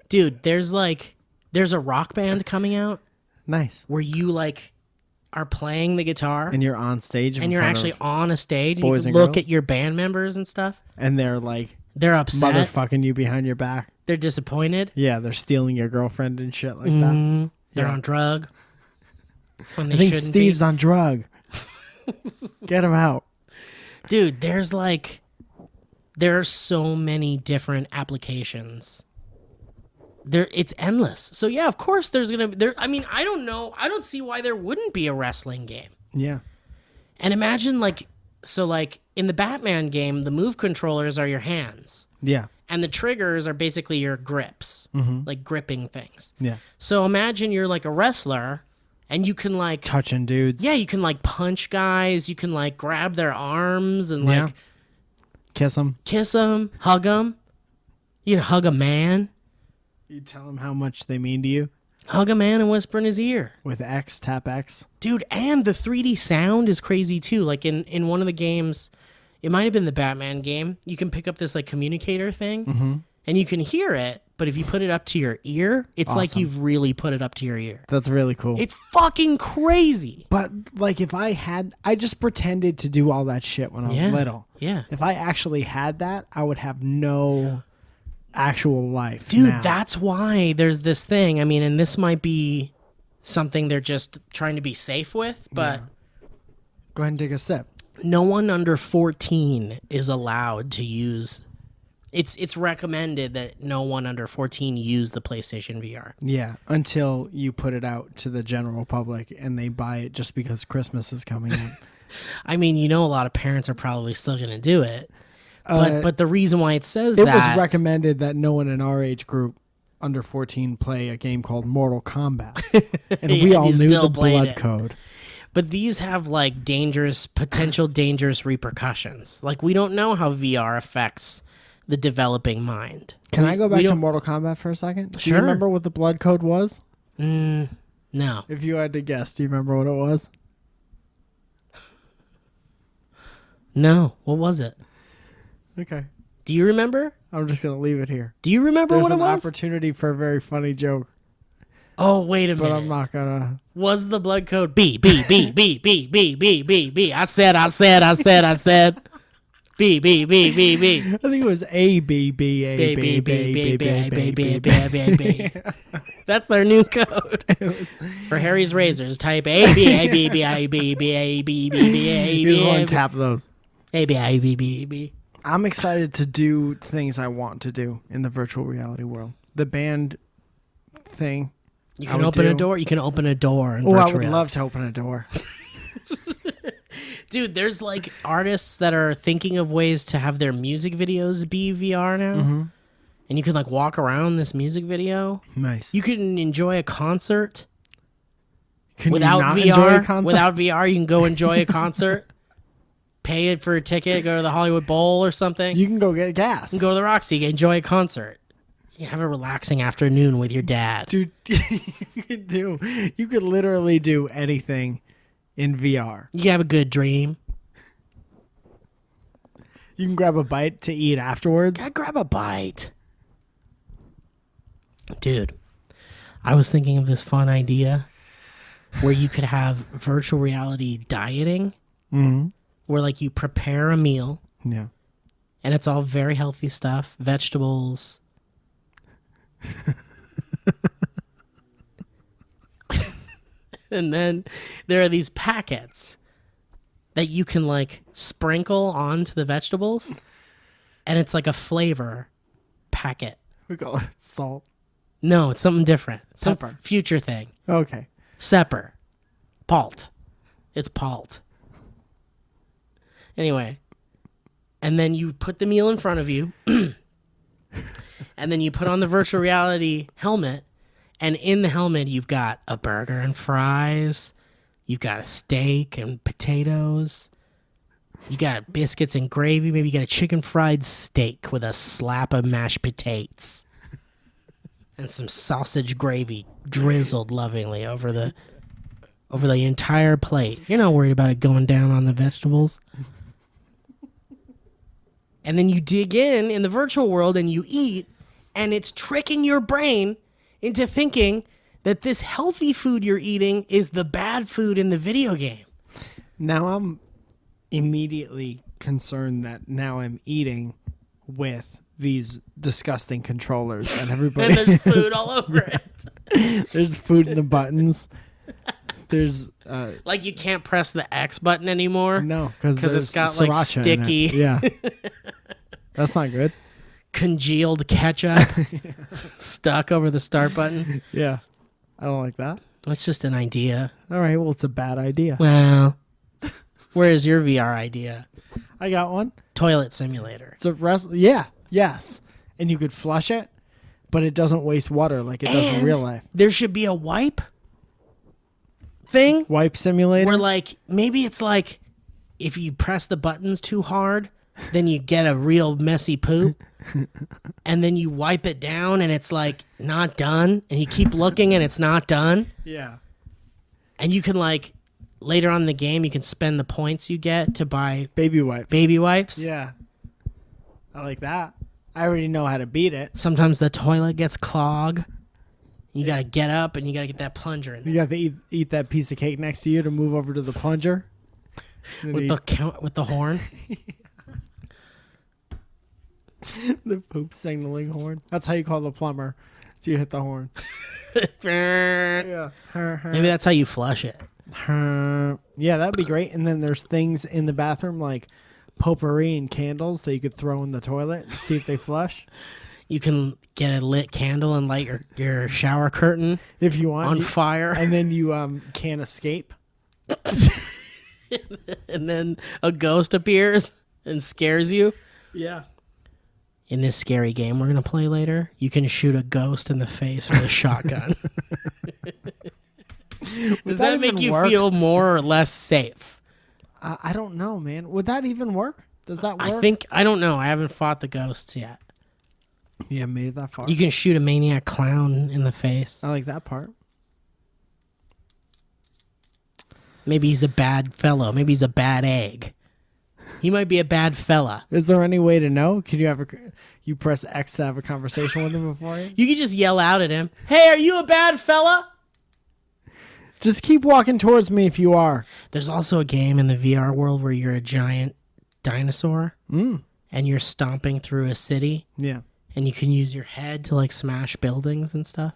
Dude, there's a rock band coming out Nice. where you like are playing the guitar And you're on stage in and you're front actually of- on a stage and you boys can and look girls? at your band members and stuff. and they're like They're upset. motherfucking you behind your back. They're disappointed. Yeah, they're stealing your girlfriend and shit like that. Mhm. They're Yeah. on drug. When they I think shouldn't Steve's be. on drug. Get him out. Dude, there are so many different applications. It's endless. So yeah, of course I mean, I don't know. I don't see why there wouldn't be a wrestling game. Yeah. And imagine like in the Batman game, the move controllers are your hands. Yeah. And the triggers are basically your grips, like gripping things. Yeah. So imagine you're like a wrestler and you can like, Touching dudes. yeah, you can like punch guys. You can like grab their arms and Yeah. like Kiss them. kiss them, hug them. You can hug a man, You tell them how much they mean to you. hug a man and whisper in his ear. With X, tap X. Dude, and the 3D sound is crazy too. Like in one of the games, it might have been the Batman game, you can pick up this like communicator thing and you can hear it, but if you put it up to your ear, it's like Awesome. you've really put it up to your ear. That's really cool. It's fucking crazy. But like if I just pretended to do all that shit when I was Yeah. little. Yeah. If I actually had that, I would have no actual life. Dude, now. that's why there's this thing. I mean, and this might be something they're just trying to be safe with, but Go ahead and take a sip. no one under 14 is allowed to use. It's recommended that no one under 14 use the PlayStation VR. Yeah, until you put it out to the general public and they buy it just because Christmas is coming in. I mean, a lot of parents are probably still going to do it. But the reason why it says It that was recommended that no one in our age group under 14 play a game called Mortal Kombat. And we Yeah, all you knew still the played blood it. code. But these have like potential dangerous repercussions. Like we don't know how VR affects the developing mind. Can I go back to don't- Mortal Kombat for a second? Do Sure. you remember what the blood code was? No. If you had to guess, do you remember what it was? No. What was it? Okay. Do you remember? I'm just going to leave it here. Do you remember There's what it an was? opportunity for a very funny joke, Oh, wait a but minute. I'm not going to. Was the blood code B, B, B, B, B, B, B, B, B? I said. B, B, B, B, B. I think it was A, B, B, A, B, B, B, B, B, B, B, B, B, B, B. That's their new code. For Harry's razors, type A, B, A, B, B, A, B, B, A, B, B, B, A, You just want B, to tap those. A, B, A, B, B, B. I'm excited to do things I want to do in the virtual reality world. The band thing. You I can would open a do- door. You can open a door in Oh, virtual I would reality. love to open a door. Dude, there's like artists that are thinking of ways to have their music videos be VR now. Mm-hmm. And you can like walk around this music video. Nice. You can enjoy a concert Can without you not VR. enjoy a concert? Without VR, you can go enjoy a concert. Pay it for a ticket, go to the Hollywood Bowl or something. You can go get gas. Go to the Roxy, enjoy a concert. You have a relaxing afternoon with your dad. Dude, you could literally do anything in VR. You can have a good dream. You can grab a bite to eat afterwards. Grab a bite. Dude, I was thinking of this fun idea where you could have virtual reality dieting, Mm-hmm. where like you prepare a meal Yeah. and it's all very healthy stuff, vegetables. And then there are these packets that you can like sprinkle onto the vegetables, and it's like a flavor packet. We call it salt. No, it's something different. Some Pepper. future thing. Okay. Sepper. Palt. It's palt. Anyway. And then you put the meal in front of you. And then you put on the virtual reality helmet. And in the helmet, you've got a burger and fries. You've got a steak and potatoes. You got biscuits and gravy. Maybe you got a chicken fried steak with a slap of mashed potatoes. And some sausage gravy drizzled lovingly over the entire plate. You're not worried about it going down on the vegetables. And then you dig in the virtual world and you eat, and it's tricking your brain into thinking that this healthy food you're eating is the bad food in the video game. Now I'm immediately concerned that now I'm eating with these disgusting controllers that everybody And there's food all over it. There's food in the buttons. There's Like you can't press the X button anymore. no, because it's got like sticky, Yeah, that's not good. congealed ketchup stuck over the start button. Yeah, I don't like that. It's just an idea. All right, well, it's a bad idea. Well, where's your VR idea? I got one. Toilet simulator. It's a Yeah, yes, and you could flush it, but it doesn't waste water like it does in And real life. There should be a wipe thing Wipe simulator. where like maybe it's like if you press the buttons too hard, then you get a real messy poop. And then you wipe it down and it's like not done, and you keep looking and it's not done. Yeah. And you can like later on in the game you can spend the points you get to buy Baby wipes. baby wipes. Yeah. I like that. I already know how to beat it. Sometimes the toilet gets clogged. You got to get up and you got to get that plunger in. You got to eat that piece of cake next to you to move over to the plunger. With the horn. The poop signaling horn. That's how you call the plumber. So you hit the horn. Maybe Yeah. that's how you flush it. Yeah, that'd be great. And then there's things in the bathroom like potpourri and candles that you could throw in the toilet and see if they flush. You can get a lit candle and light your shower curtain If you want. on fire. And then you can't escape. And then a ghost appears and scares you. Yeah. In this scary game we're going to play later, you can shoot a ghost in the face with a shotgun. Does that make even you work? feel more or less safe? I don't know, man. Would that even work? Does that work? I don't know. I haven't fought the ghosts yet. You haven't made it that far. You can shoot a maniac clown in the face. I like that part. Maybe he's a bad fellow. Maybe he's a bad egg. He might be a bad fella. Is there any way to know? Can you you press X to have a conversation with him before you? You could just yell out at him, "Hey, are you a bad fella?" Just keep walking towards me if you are. There's also a game in the VR world where you're a giant dinosaur and you're stomping through a city Yeah. and you can use your head to like smash buildings and stuff.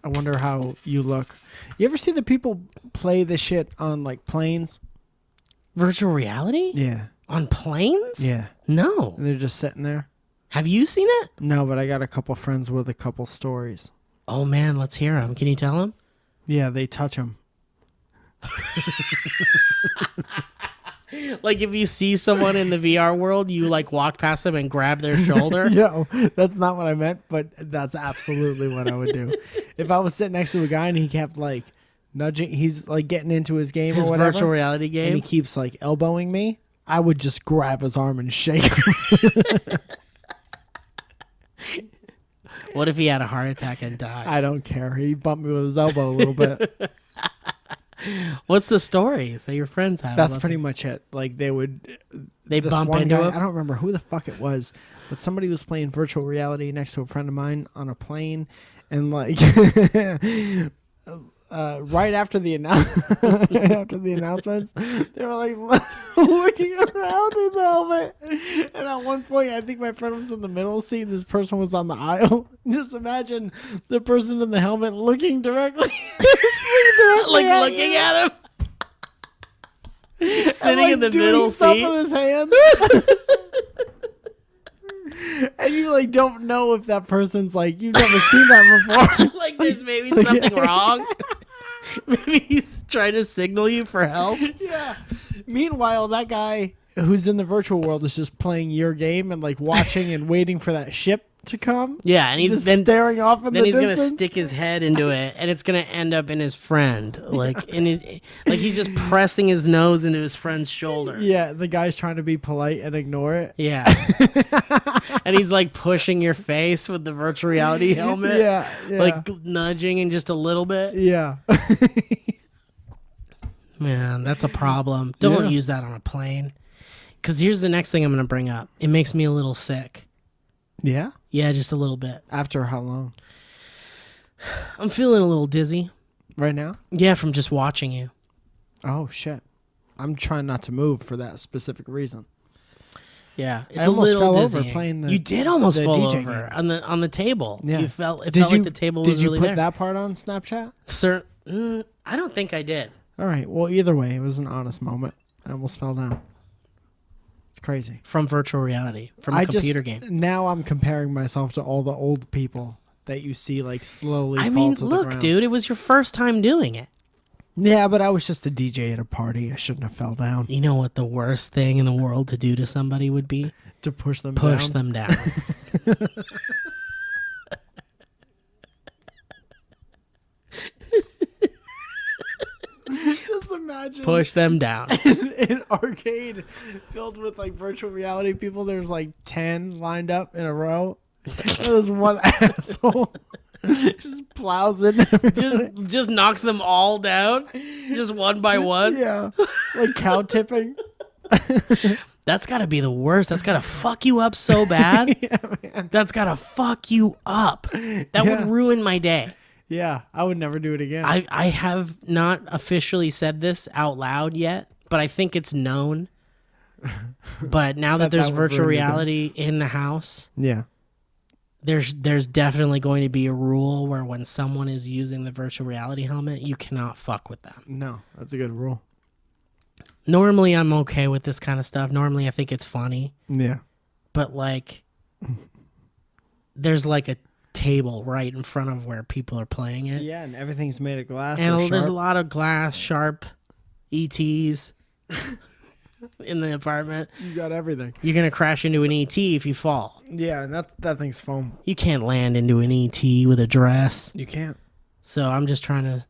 I wonder how you look. You ever see the people play this shit on like planes? Virtual reality? Yeah. On planes? Yeah. No. And they're just sitting there. Have you seen it? No, but I got a couple friends with a couple stories. Oh man, let's hear them. Can you tell them? Yeah, they touch them. Like if you see someone in the VR world, you like walk past them and grab their shoulder. Yo, that's not what I meant, but that's absolutely what I would do. If I was sitting next to a guy and he kept like nudging, he's like getting into his game His or whatever, virtual reality and game. he keeps like elbowing me, I would just grab his arm and shake him. What if he had a heart attack and died? I don't care. He bumped me with his elbow a little bit. What's the stories that your friends have? That's about pretty them? much it. Like they would, They this bump one into guy, him? I don't remember who the fuck it was, but somebody was playing virtual reality next to a friend of mine on a plane, and like right after the announcements, they were like looking around in the helmet, and at one point, I think my friend was in the middle seat, and this person was on the aisle. Just imagine the person in the helmet looking directly, like at looking you. at him. And, Sitting like, in the doing middle stuff seat. with his hands. And you like don't know if that person's like you've never seen that before. Like there's maybe something wrong. Maybe he's trying to signal you for help. Yeah. Meanwhile, that guy who's in the virtual world is just playing your game and like watching and waiting for that ship to come. Yeah, and he's Just then staring off in then the he's gonna distance. stick his head into it, and it's gonna end up in his friend, like in it, like he's just pressing his nose into his friend's shoulder. Yeah, the guy's trying to be polite and ignore it. Yeah, and he's like pushing your face with the virtual reality helmet. Yeah, yeah. like nudging in just a little bit. Yeah. Man, that's a problem. Don't Yeah. use that on a plane. Because here's the next thing I'm gonna bring up. It makes me a little sick. Yeah? Yeah, just a little bit. After how long? I'm feeling a little dizzy. Right now? Yeah, from just watching you. Oh shit. I'm trying not to move for that specific reason. Yeah, it's I a almost little fell over dizzying. playing the- You did almost the fall DJ over game. on the table. Yeah. You felt like the table was Did you really put there. that part on Snapchat? I don't think I did. All right. Well, either way, it was an honest moment. I almost fell down. It's crazy. From virtual reality, from a computer game. Now I'm comparing myself to all the old people that you see like slowly I fall mean, to the look, ground. dude, it was your first time doing it. Yeah, but I was just a DJ at a party. I shouldn't have fell down. You know what the worst thing in the world to do to somebody would be? To push them Push down. them down. Just imagine Push them down. an arcade filled with like virtual reality people. There's like 10 lined up in a row. There's one asshole just plows in. just knocks them all down, just one by one. Yeah, like cow tipping. That's got to be the worst. That's got to fuck you up so bad. Yeah, man. That's got to fuck you up. That would ruin my day. Yeah, I would never do it again. I have not officially said this out loud yet, but I think it's known. But now that there's would virtual ruin your day. reality in the house, Yeah. there's definitely going to be a rule where when someone is using the virtual reality helmet, you cannot fuck with them. No, that's a good rule. Normally, I'm okay with this kind of stuff. Normally, I think it's funny. Yeah. But, like, there's, like, a table right in front of where people are playing it. Yeah, and everything's made of glass. And or there's a sharp. lot of glass, sharp ETs in the apartment. You got everything. You're going to crash into an ET if you fall. Yeah, and that thing's foam. You can't land into an ET with a dress. You can't. So I'm just trying to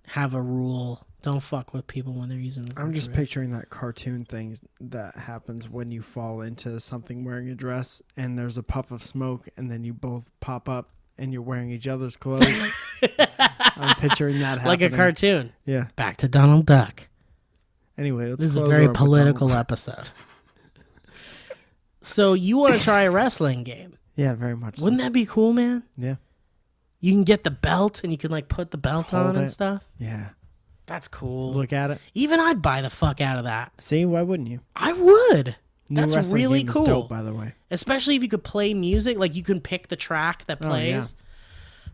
have a rule. Don't fuck with people when they're using the I'm just virtual picturing that cartoon thing that happens when you fall into something wearing a dress and there's a puff of smoke and then you both pop up and you're wearing each other's clothes. I'm picturing that happening. like a cartoon. Yeah. Back to Donald Duck. Anyway, let's This is a close very her up with political Donald. episode. So you want to try a wrestling game? Yeah, very much. Wouldn't that be cool, man? Yeah. You can get the belt and you can like put the belt Hold on and it. stuff. Yeah. That's cool. Look at it. Even I'd buy the fuck out of that. See, why wouldn't you? I would. New That's wrestling really game is cool. dope, by the way. Especially if you could play music, like you can pick the track that Oh, yeah. plays.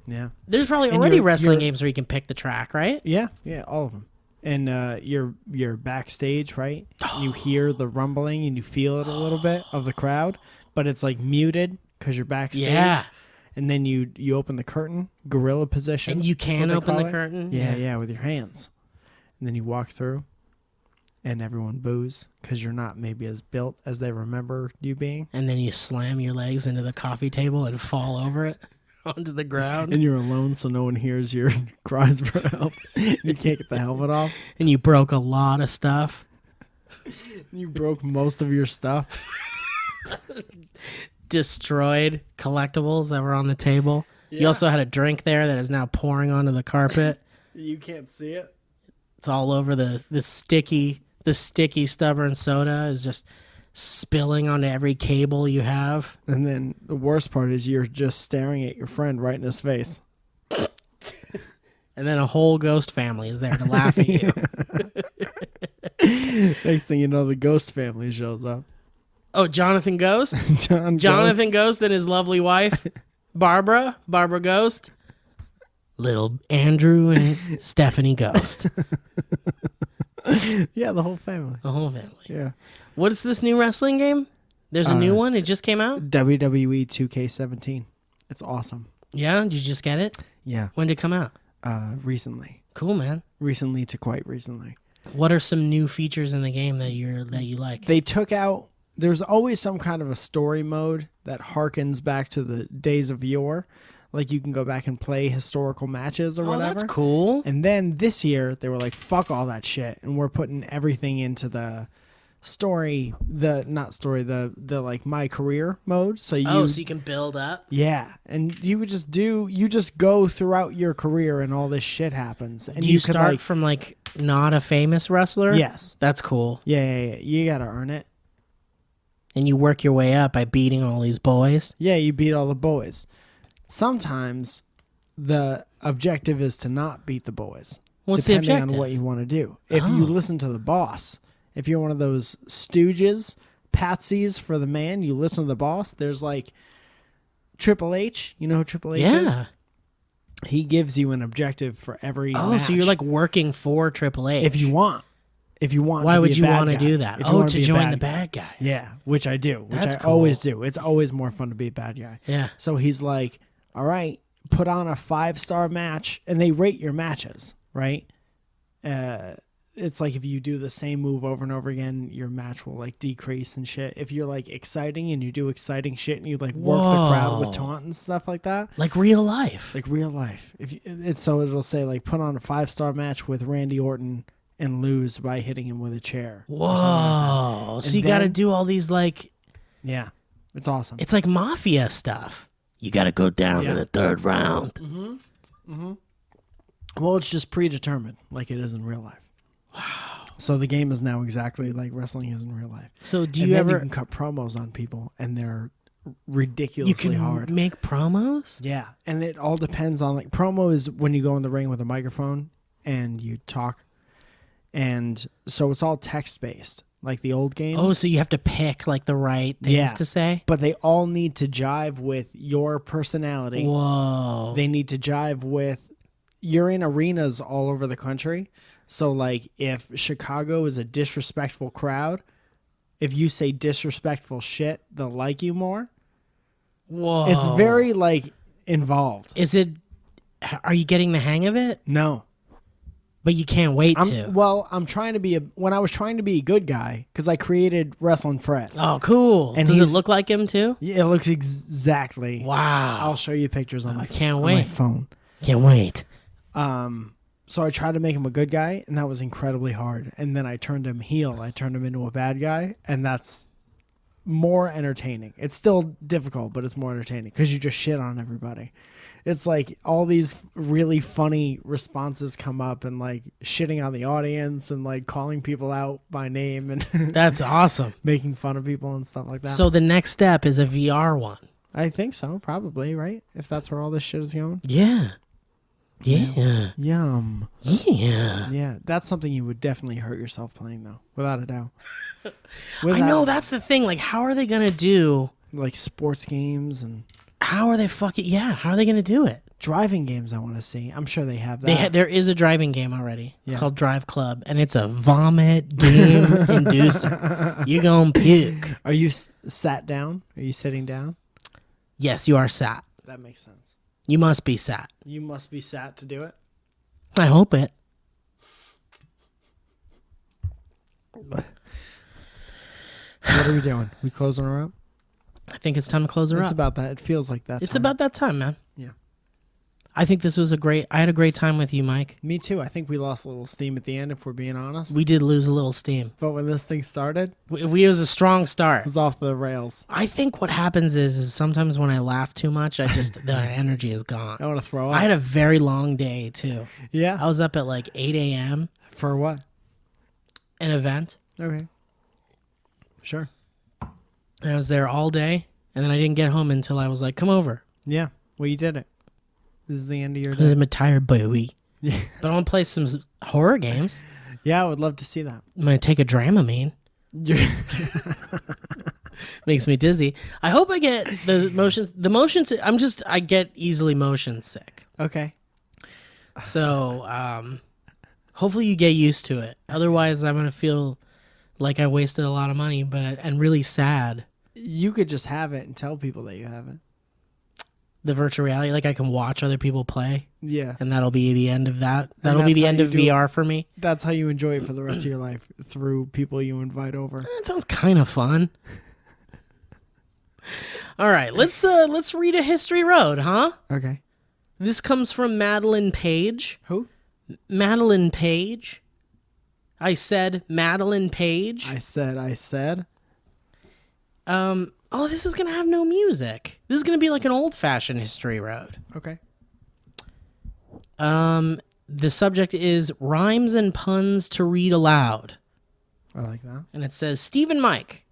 Yeah. There's probably And already you're- wrestling you're- games where you can pick the track, right? Yeah, all of them. And you're backstage, right? You hear the rumbling and you feel it a little bit of the crowd, but it's like muted because you're backstage. Yeah. And then you open the curtain, gorilla position. And you is what can they open call the it. curtain? Yeah, Yeah. yeah, with your hands. And then you walk through, and everyone boos because you're not maybe as built as they remember you being. And then you slam your legs into the coffee table and fall over it onto the ground. And you're alone, so no one hears your cries for help. You can't get the helmet off. And you broke a lot of stuff. You broke most of your stuff. Destroyed collectibles that were on the table. You Yeah. also had a drink there that is now pouring onto the carpet. You can't see it. It's all over the sticky stubborn soda is just spilling onto every cable you have. And then the worst part is you're just staring at your friend right in his face. And then a whole ghost family is there to laugh at you. Next thing you know, the ghost family shows up. Oh, Jonathan Ghost? Jonathan Jonathan Ghost and his lovely wife, Barbara Ghost. Little Andrew and Stephanie Ghost. Yeah, the whole family. The whole family. Yeah. What is this new wrestling game? There's a new one? It just came out? WWE 2K17. It's awesome. Yeah? Did you just get it? Yeah. When did it come out? Recently. Cool, man. Recently to quite recently. What are some new features in the game that you like? They took out, there's always some kind of a story mode that harkens back to the days of yore. Like you can go back and play historical matches or Oh, whatever. that's cool. And then this year they were like, fuck all that shit. And we're putting everything into the story, the like my career mode. So So you can build up? yeah. And you just go throughout your career and all this shit happens. And Do you could, start like, from like not a famous wrestler? yes. That's cool. Yeah. You got to earn it. And you work your way up by beating all these boys. Yeah, you beat all the boys. Sometimes the objective is to not beat the boys. What's the depending objective? on what you want to do. If Oh. you listen to the boss, if you're one of those stooges, patsies for the man, you listen to the boss. There's like Triple H. You know who Triple H is? Yeah. He gives you an objective for every Oh, match. so you're like working for Triple H. if you want. Why to would be a you bad want to guy. do that? If you Oh, wanna to be a join bad the guy. bad guys. Yeah, which I do. Which That's I cool. always do. It's always more fun to be a bad guy. Yeah. So he's like, all right, put on a 5-star match, and they rate your matches, right? It's like if you do the same move over and over again, your match will like decrease and shit. If you're like exciting and you do exciting shit and you like work the crowd with Whoa. taunt and stuff like that, Like real life. like real life. So it'll say like put on a 5-star match with Randy Orton and lose by hitting him with a chair. or something like Whoa. So And you got to then- do all these like, that. Yeah, it's awesome. it's like mafia stuff. You got to go down Yeah. in the third round. Well, it's just predetermined, like it is in real life. So the game is now exactly like wrestling is in real life. So do And you then ever? you can cut promos on people, and they're You ridiculously can hard. make promos. Yeah, and it all depends on like promo is when you go in the ring with a microphone and you talk, and so it's all text based like the old games. Oh, so you have to pick like the right things Yeah. to say. But they all need to jive with your personality. Whoa. They need to jive with. You're in arenas all over the country, so like if Chicago is a disrespectful crowd, if you say disrespectful shit, they'll like you more. Whoa. It's very like involved. Is it? Are you getting the hang of it? No. But you can't wait to. I'm trying to be when I was trying to be a good guy because I created Wrestling Fred. Oh, cool. And Does it he's- look like him too? Yeah, it looks exactly. Wow. I'll show you pictures on I my can't on wait. my phone. Can't wait. So I tried to make him a good guy, and that was incredibly hard. And then I turned him heel. I turned him into a bad guy, and that's more entertaining. It's still difficult, but it's more entertaining because you just shit on everybody. It's like all these really funny responses come up, and like shitting on the audience, and like calling people out by name, and That's awesome. making fun of people and stuff like that. So the next step is a VR one. I think so, probably, right? If that's where all this shit is going. Yeah. Yeah. Yum. Yeah. Yeah, that's something you would definitely hurt yourself playing, though, without a doubt. I know, that's the thing. Like, how are they going to do? Like sports games and How are they fucking. Yeah. How are they going to do it? driving games. I want to see. I'm sure they have that. There is a driving game already. It's Yeah. called Drive Club, and it's a vomit game inducer. You're going to puke. Are you sat down? Are you sitting down? Yes, you are sat. That makes sense. You must be sat. You must be sat to do it. I hope it. What are we doing? We closing her up? I think it's time to close her It's up. about that. It feels like that. It's time. about that time, man. Yeah. I think this was I had a great time with you, Mike. Me too. I think we lost a little steam at the end, if we're being honest. We did lose a little steam. But when this thing started, It was a strong it start. was off the rails. I think what happens is sometimes when I laugh too much, the energy is gone. I want to throw up. I had a very long day too. yeah. I was up at like 8 a.m. For what? an event, Okay. Sure. and I was there all day, and then I didn't get home until I was like, "Come over." Yeah. Well, you did it. This is the end of your Because day. I'm a tired boy. Yeah. But I want to play some horror games. Yeah, I would love to see that. I'm gonna take a Dramamine. Makes me dizzy. I hope I get the motions. The motions. I get easily motion sick. Okay. So hopefully you get used to it. Otherwise, I'm gonna feel like I wasted a lot of money, and really sad. You could just have it and tell people that you have it. The virtual reality, like I can watch other people play, Yeah. and that'll be the end of that. That'll be that's the how end you of do it. VR for me. That's how you enjoy it for the rest of your life, through people you invite over. That sounds kind of fun. All right, let's read a history road, huh? Okay. This comes from Madeline Page. Who? Madeline Page. I said Madeline Page. I said. Oh, this is gonna have no music. This is gonna be like an old-fashioned history road. Okay. The subject is rhymes and puns to read aloud. I like that. And it says, Steve and Mike,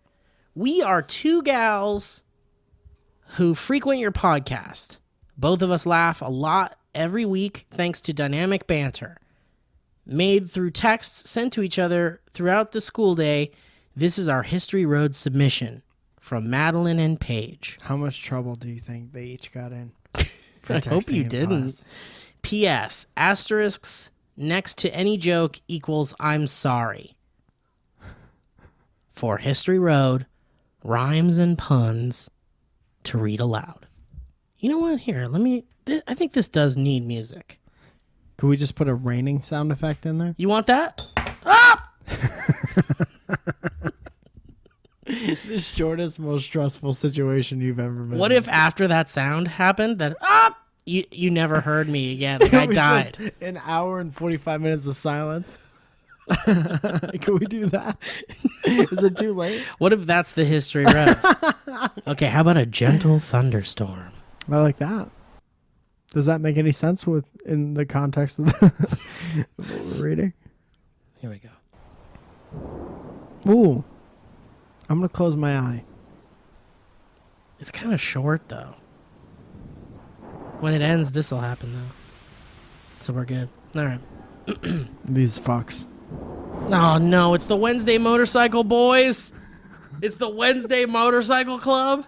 we are two gals who frequent your podcast. Both of us laugh a lot every week thanks to dynamic banter. Made through texts sent to each other throughout the school day, this is our History Road submission from Madeline and Paige. How much trouble do you think they each got in? for I hope texting you in didn't. class? P.S. Asterisks next to any joke equals I'm sorry. For History Road, rhymes and puns to read aloud. You know what? Here, I think this does need music. Could we just put a raining sound effect in there? You want that? Ah! The shortest, most stressful situation you've ever been What in. if after that sound happened, that you never heard me again? Like I It was died. just an hour and 45 minutes of silence. Can we do that? Is it too late? What if that's the History Road? Okay, how about a gentle thunderstorm? I like that. Does that make any sense in the context of what we're reading? Here we go. Ooh. I'm going to close my eye. It's kind of short, though. When it ends, this will happen, though. So we're good. All right. These fucks. Oh, no. It's the Wednesday Motorcycle Boys. It's the Wednesday Motorcycle Club.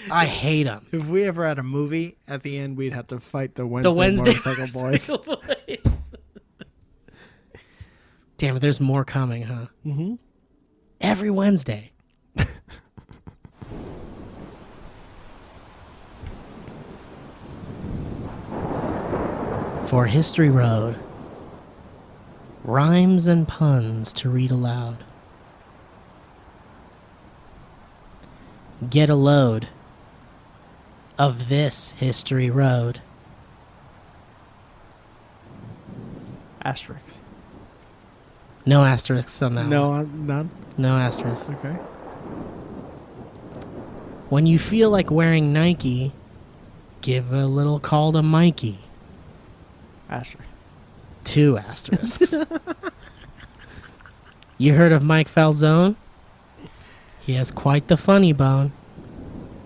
I hate them. If we ever had a movie, at the end, we'd have to fight the The Wednesday, Wednesday Motorcycle Boys. Boys. Damn it, there's more coming, huh? Mm-hmm. Every Wednesday. For History Road. Rhymes and puns to read aloud. Get a load of this History Road. Asterisks. No asterisks on that one. No, none. No asterisks. Okay. When you feel like wearing Nike, give a little call to Mikey. Asterisk. 2 asterisks. You heard of Mike Falzone? He has quite the funny bone.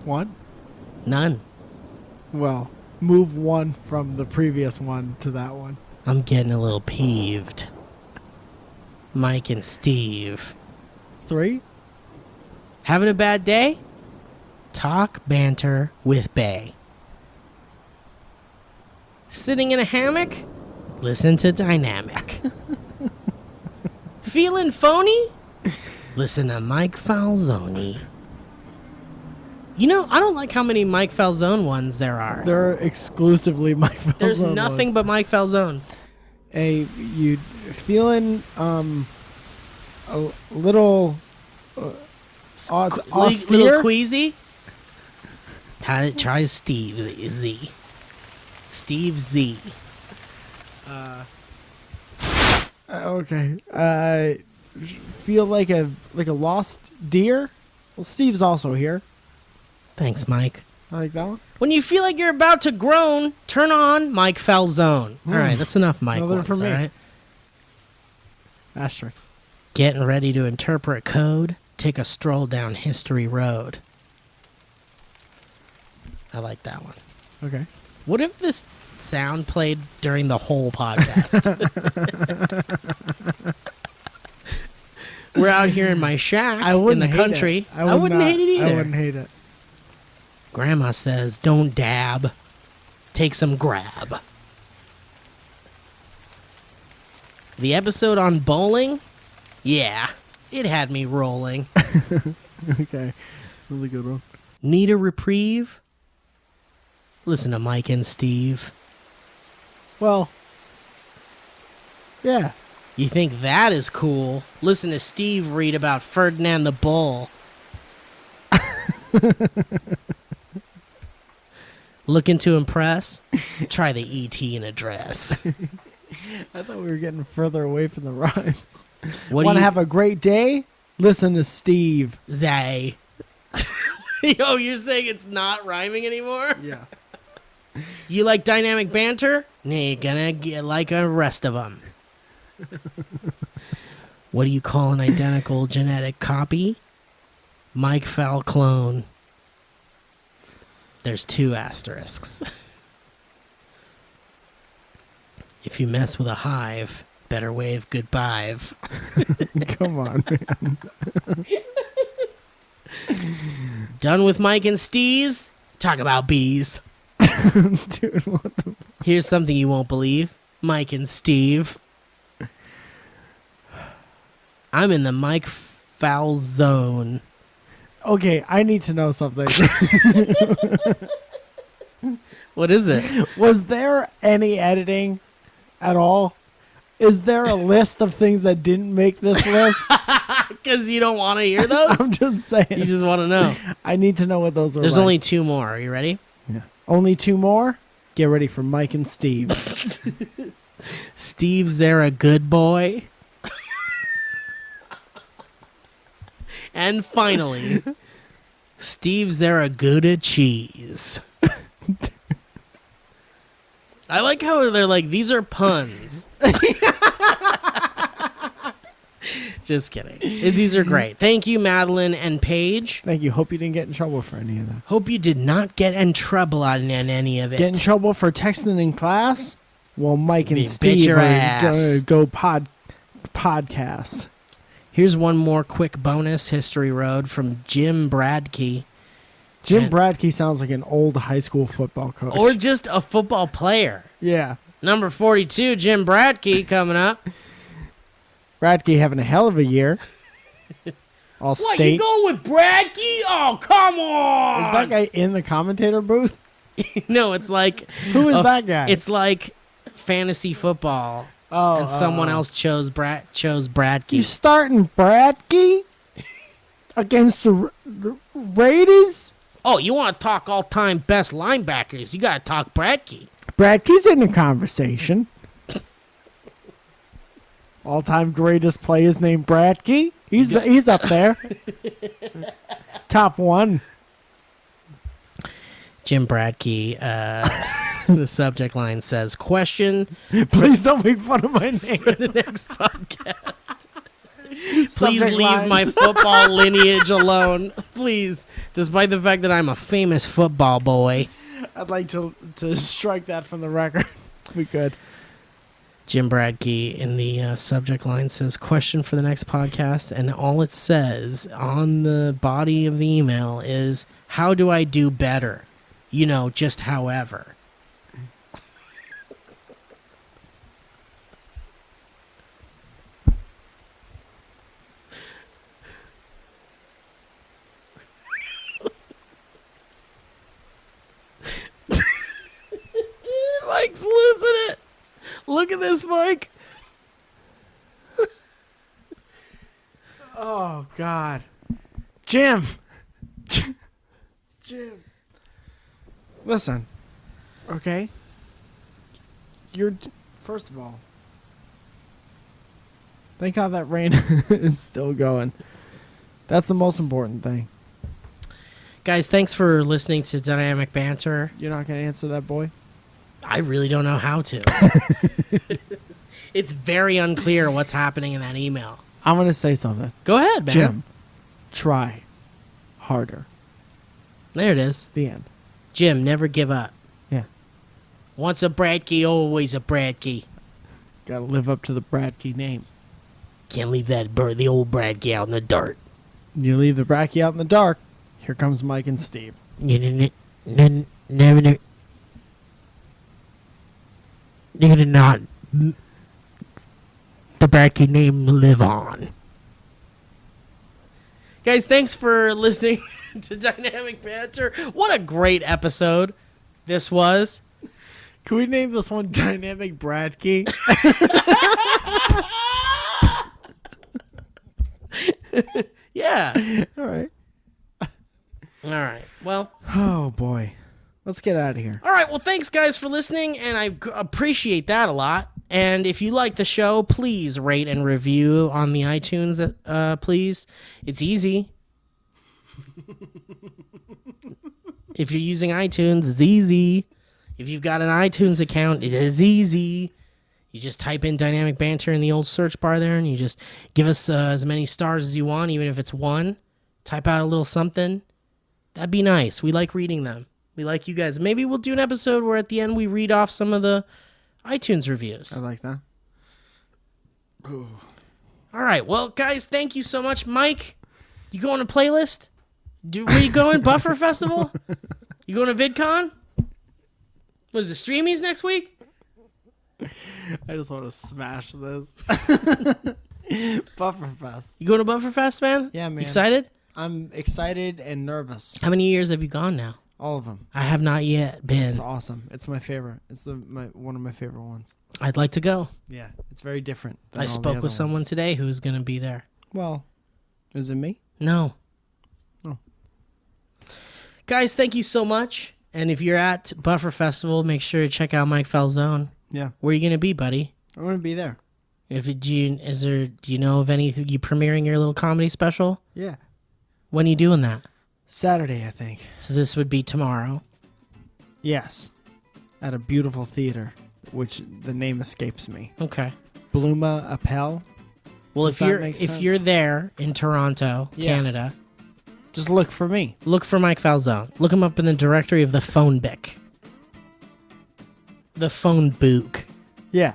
One? None. Well, move one from the previous one to that one. I'm getting a little peeved. Mike and Steve. 3? Having a bad day? Talk banter with Bay. Sitting in a hammock? Listen to Dynamic. Feeling phony? Listen to Mike Falzone. You know, I don't like how many Mike Falzone ones there are. They're exclusively Mike Falzone. There's nothing ones. but Mike Falzones. Hey, you feeling a little austere? Little queasy? Try Steve Z. Steve Z. Okay. Feel like a lost deer? Well, Steve's also here. Thanks, Mike. I like that one. When you feel like you're about to groan, turn on Mike Falzone. All right, that's enough Mike Another ones, for me. all right? Asterisks. Getting ready to interpret code? Take a stroll down History Road. I like that one. Okay. What if this sound played during the whole podcast? We're out here in my shack I in wouldn't the hate country. It. I wouldn't hate it either. I wouldn't hate it. Grandma says, don't dab. Take some grab. The episode on bowling? Yeah, it had me rolling. Okay. Really good one. Need a reprieve? Listen to Mike and Steve. Well, yeah. You think that is cool? Listen to Steve read about Ferdinand the Bull. Looking to impress? Try the ET in a dress. I thought we were getting further away from the rhymes. What Want do to you... have a great day? Listen to Steve. Zay. Yo, you're saying it's not rhyming anymore? Yeah. You like dynamic banter? Nah, you're gonna get like the rest of them. What do you call an identical genetic copy? Mike Fowl clone. There's 2 asterisks. If you mess with a hive, better wave goodbye. Come on, man. Done with Mike and Steez? Talk about bees. Dude, what the... Here's something you won't believe. Mike and Steve. I'm in the Mike Fowl zone. Okay, I need to know something. What is it? Was there any editing at all? Is there a list of things that didn't make this list? Because you don't want to hear those? I'm just saying. You just want to know. I need to know what those are. There's like. only 2 more. Are you ready? Yeah. Only 2 more? Get ready for Mike and Steve. Steve's there a good boy? And finally, Steve's there a good at cheese? I like how they're like, these are puns. Just kidding. These are great. Thank you, Madeline and Paige. Thank you. Hope you didn't get in trouble for any of that. Hope you did not get in trouble on any of it. Get in trouble for texting in class? Well, Mike and Bitch Steve your are ass. gonna go podcast. Here's one more quick bonus history road from Jim Bradkey. Jim And- Bradkey sounds like an old high school football coach. Or just a football player. yeah. Number 42, Jim Bradkey coming up. Bradkey having a hell of a year. All What, state. you going with Bradkey? Oh, come on! Is that guy in the commentator booth? No, it's like... Who is that guy? It's like fantasy football. Oh, And someone else chose Bradkey. You starting Bradkey against the Raiders? Oh, you want to talk all-time best linebackers? You got to talk Bradkey. Bradkey's in the conversation. All-time greatest players named Bradkey. He's up there. Top one. Jim Bradkey, the subject line says, question Please don't make fun of my name. for the next podcast. Please Subject leave line. my football lineage alone. Please. Despite the fact that I'm a famous football boy. I'd like to strike that from the record if we could. Jim Bradkey in the subject line says, question for the next podcast. And all it says on the body of the email is, how do I do better? You know, just however. Mike's losing it. Look at this, Mike. Oh, God. Jim. Jim. Listen. Okay? First of all, thank God that rain is still going. That's the most important thing. Guys, thanks for listening to Dynamic Banter. You're not going to answer that boy? I really don't know how to. It's very unclear what's happening in that email. I'm going to say something. Go ahead, man. Jim, try harder. There it is. The end. Jim, never give up. Yeah. Once a Bradkey, always a Bradkey. Got to live up to the Bradkey name. Can't leave the old Bradkey out in the dirt. You leave the Bradkey out in the dark. Here comes Mike and Steve. Never. You're gonna not the Bradkey name live on. Guys, thanks for listening to Dynamic Banter. What a great episode this was. Can we name this one Dynamic Bradkey? Yeah. All right. All right. Well. Oh, boy. Let's get out of here. All right. Well, thanks, guys, for listening, and I appreciate that a lot. And if you like the show, please rate and review on the iTunes, please. It's easy. If you're using iTunes, it's easy. If you've got an iTunes account, it is easy. You just type in Dynamic Banter in the old search bar there, and you just give us as many stars as you want, even if it's one. Type out a little something. That'd be nice. We like reading them. We like you guys. Maybe we'll do an episode where at the end we read off some of the iTunes reviews. I like that. All right. Well, guys, thank you so much. Mike, you going to playlist? Where you going? Buffer Festival? You going to VidCon? What is the Streamies next week? I just want to smash this. Bufferfest. You going to Bufferfest, man? Yeah, man. Excited? I'm excited and nervous. How many years have you gone now? All of them. I have not yet been. It's awesome. It's my favorite. It's one of my favorite ones. I'd like to go. Yeah, it's very different. than I all the spoke other with someone ones. today who's going to be there. Well, is it me? No. Oh. Guys, thank you so much. And if you're at Buffer Festival, make sure to check out Mike Falzone. Yeah, Where are you going to be, buddy? I'm gonna be there. Do you know of anything you premiering your little comedy special? Yeah, When are you doing that? Saturday, I think. So this would be tomorrow. Yes, at a beautiful theater, which the name escapes me. Okay. Bluma Appel. Well, Does that make if sense? you're there in Toronto, Yeah. Canada, Just look for me. look for Mike Falzone. Look him up in the directory of the phone bic. The phone book. Yeah.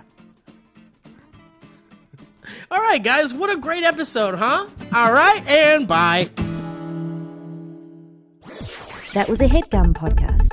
All right, guys, what a great episode, huh? All right, and bye. That was a headgum podcast.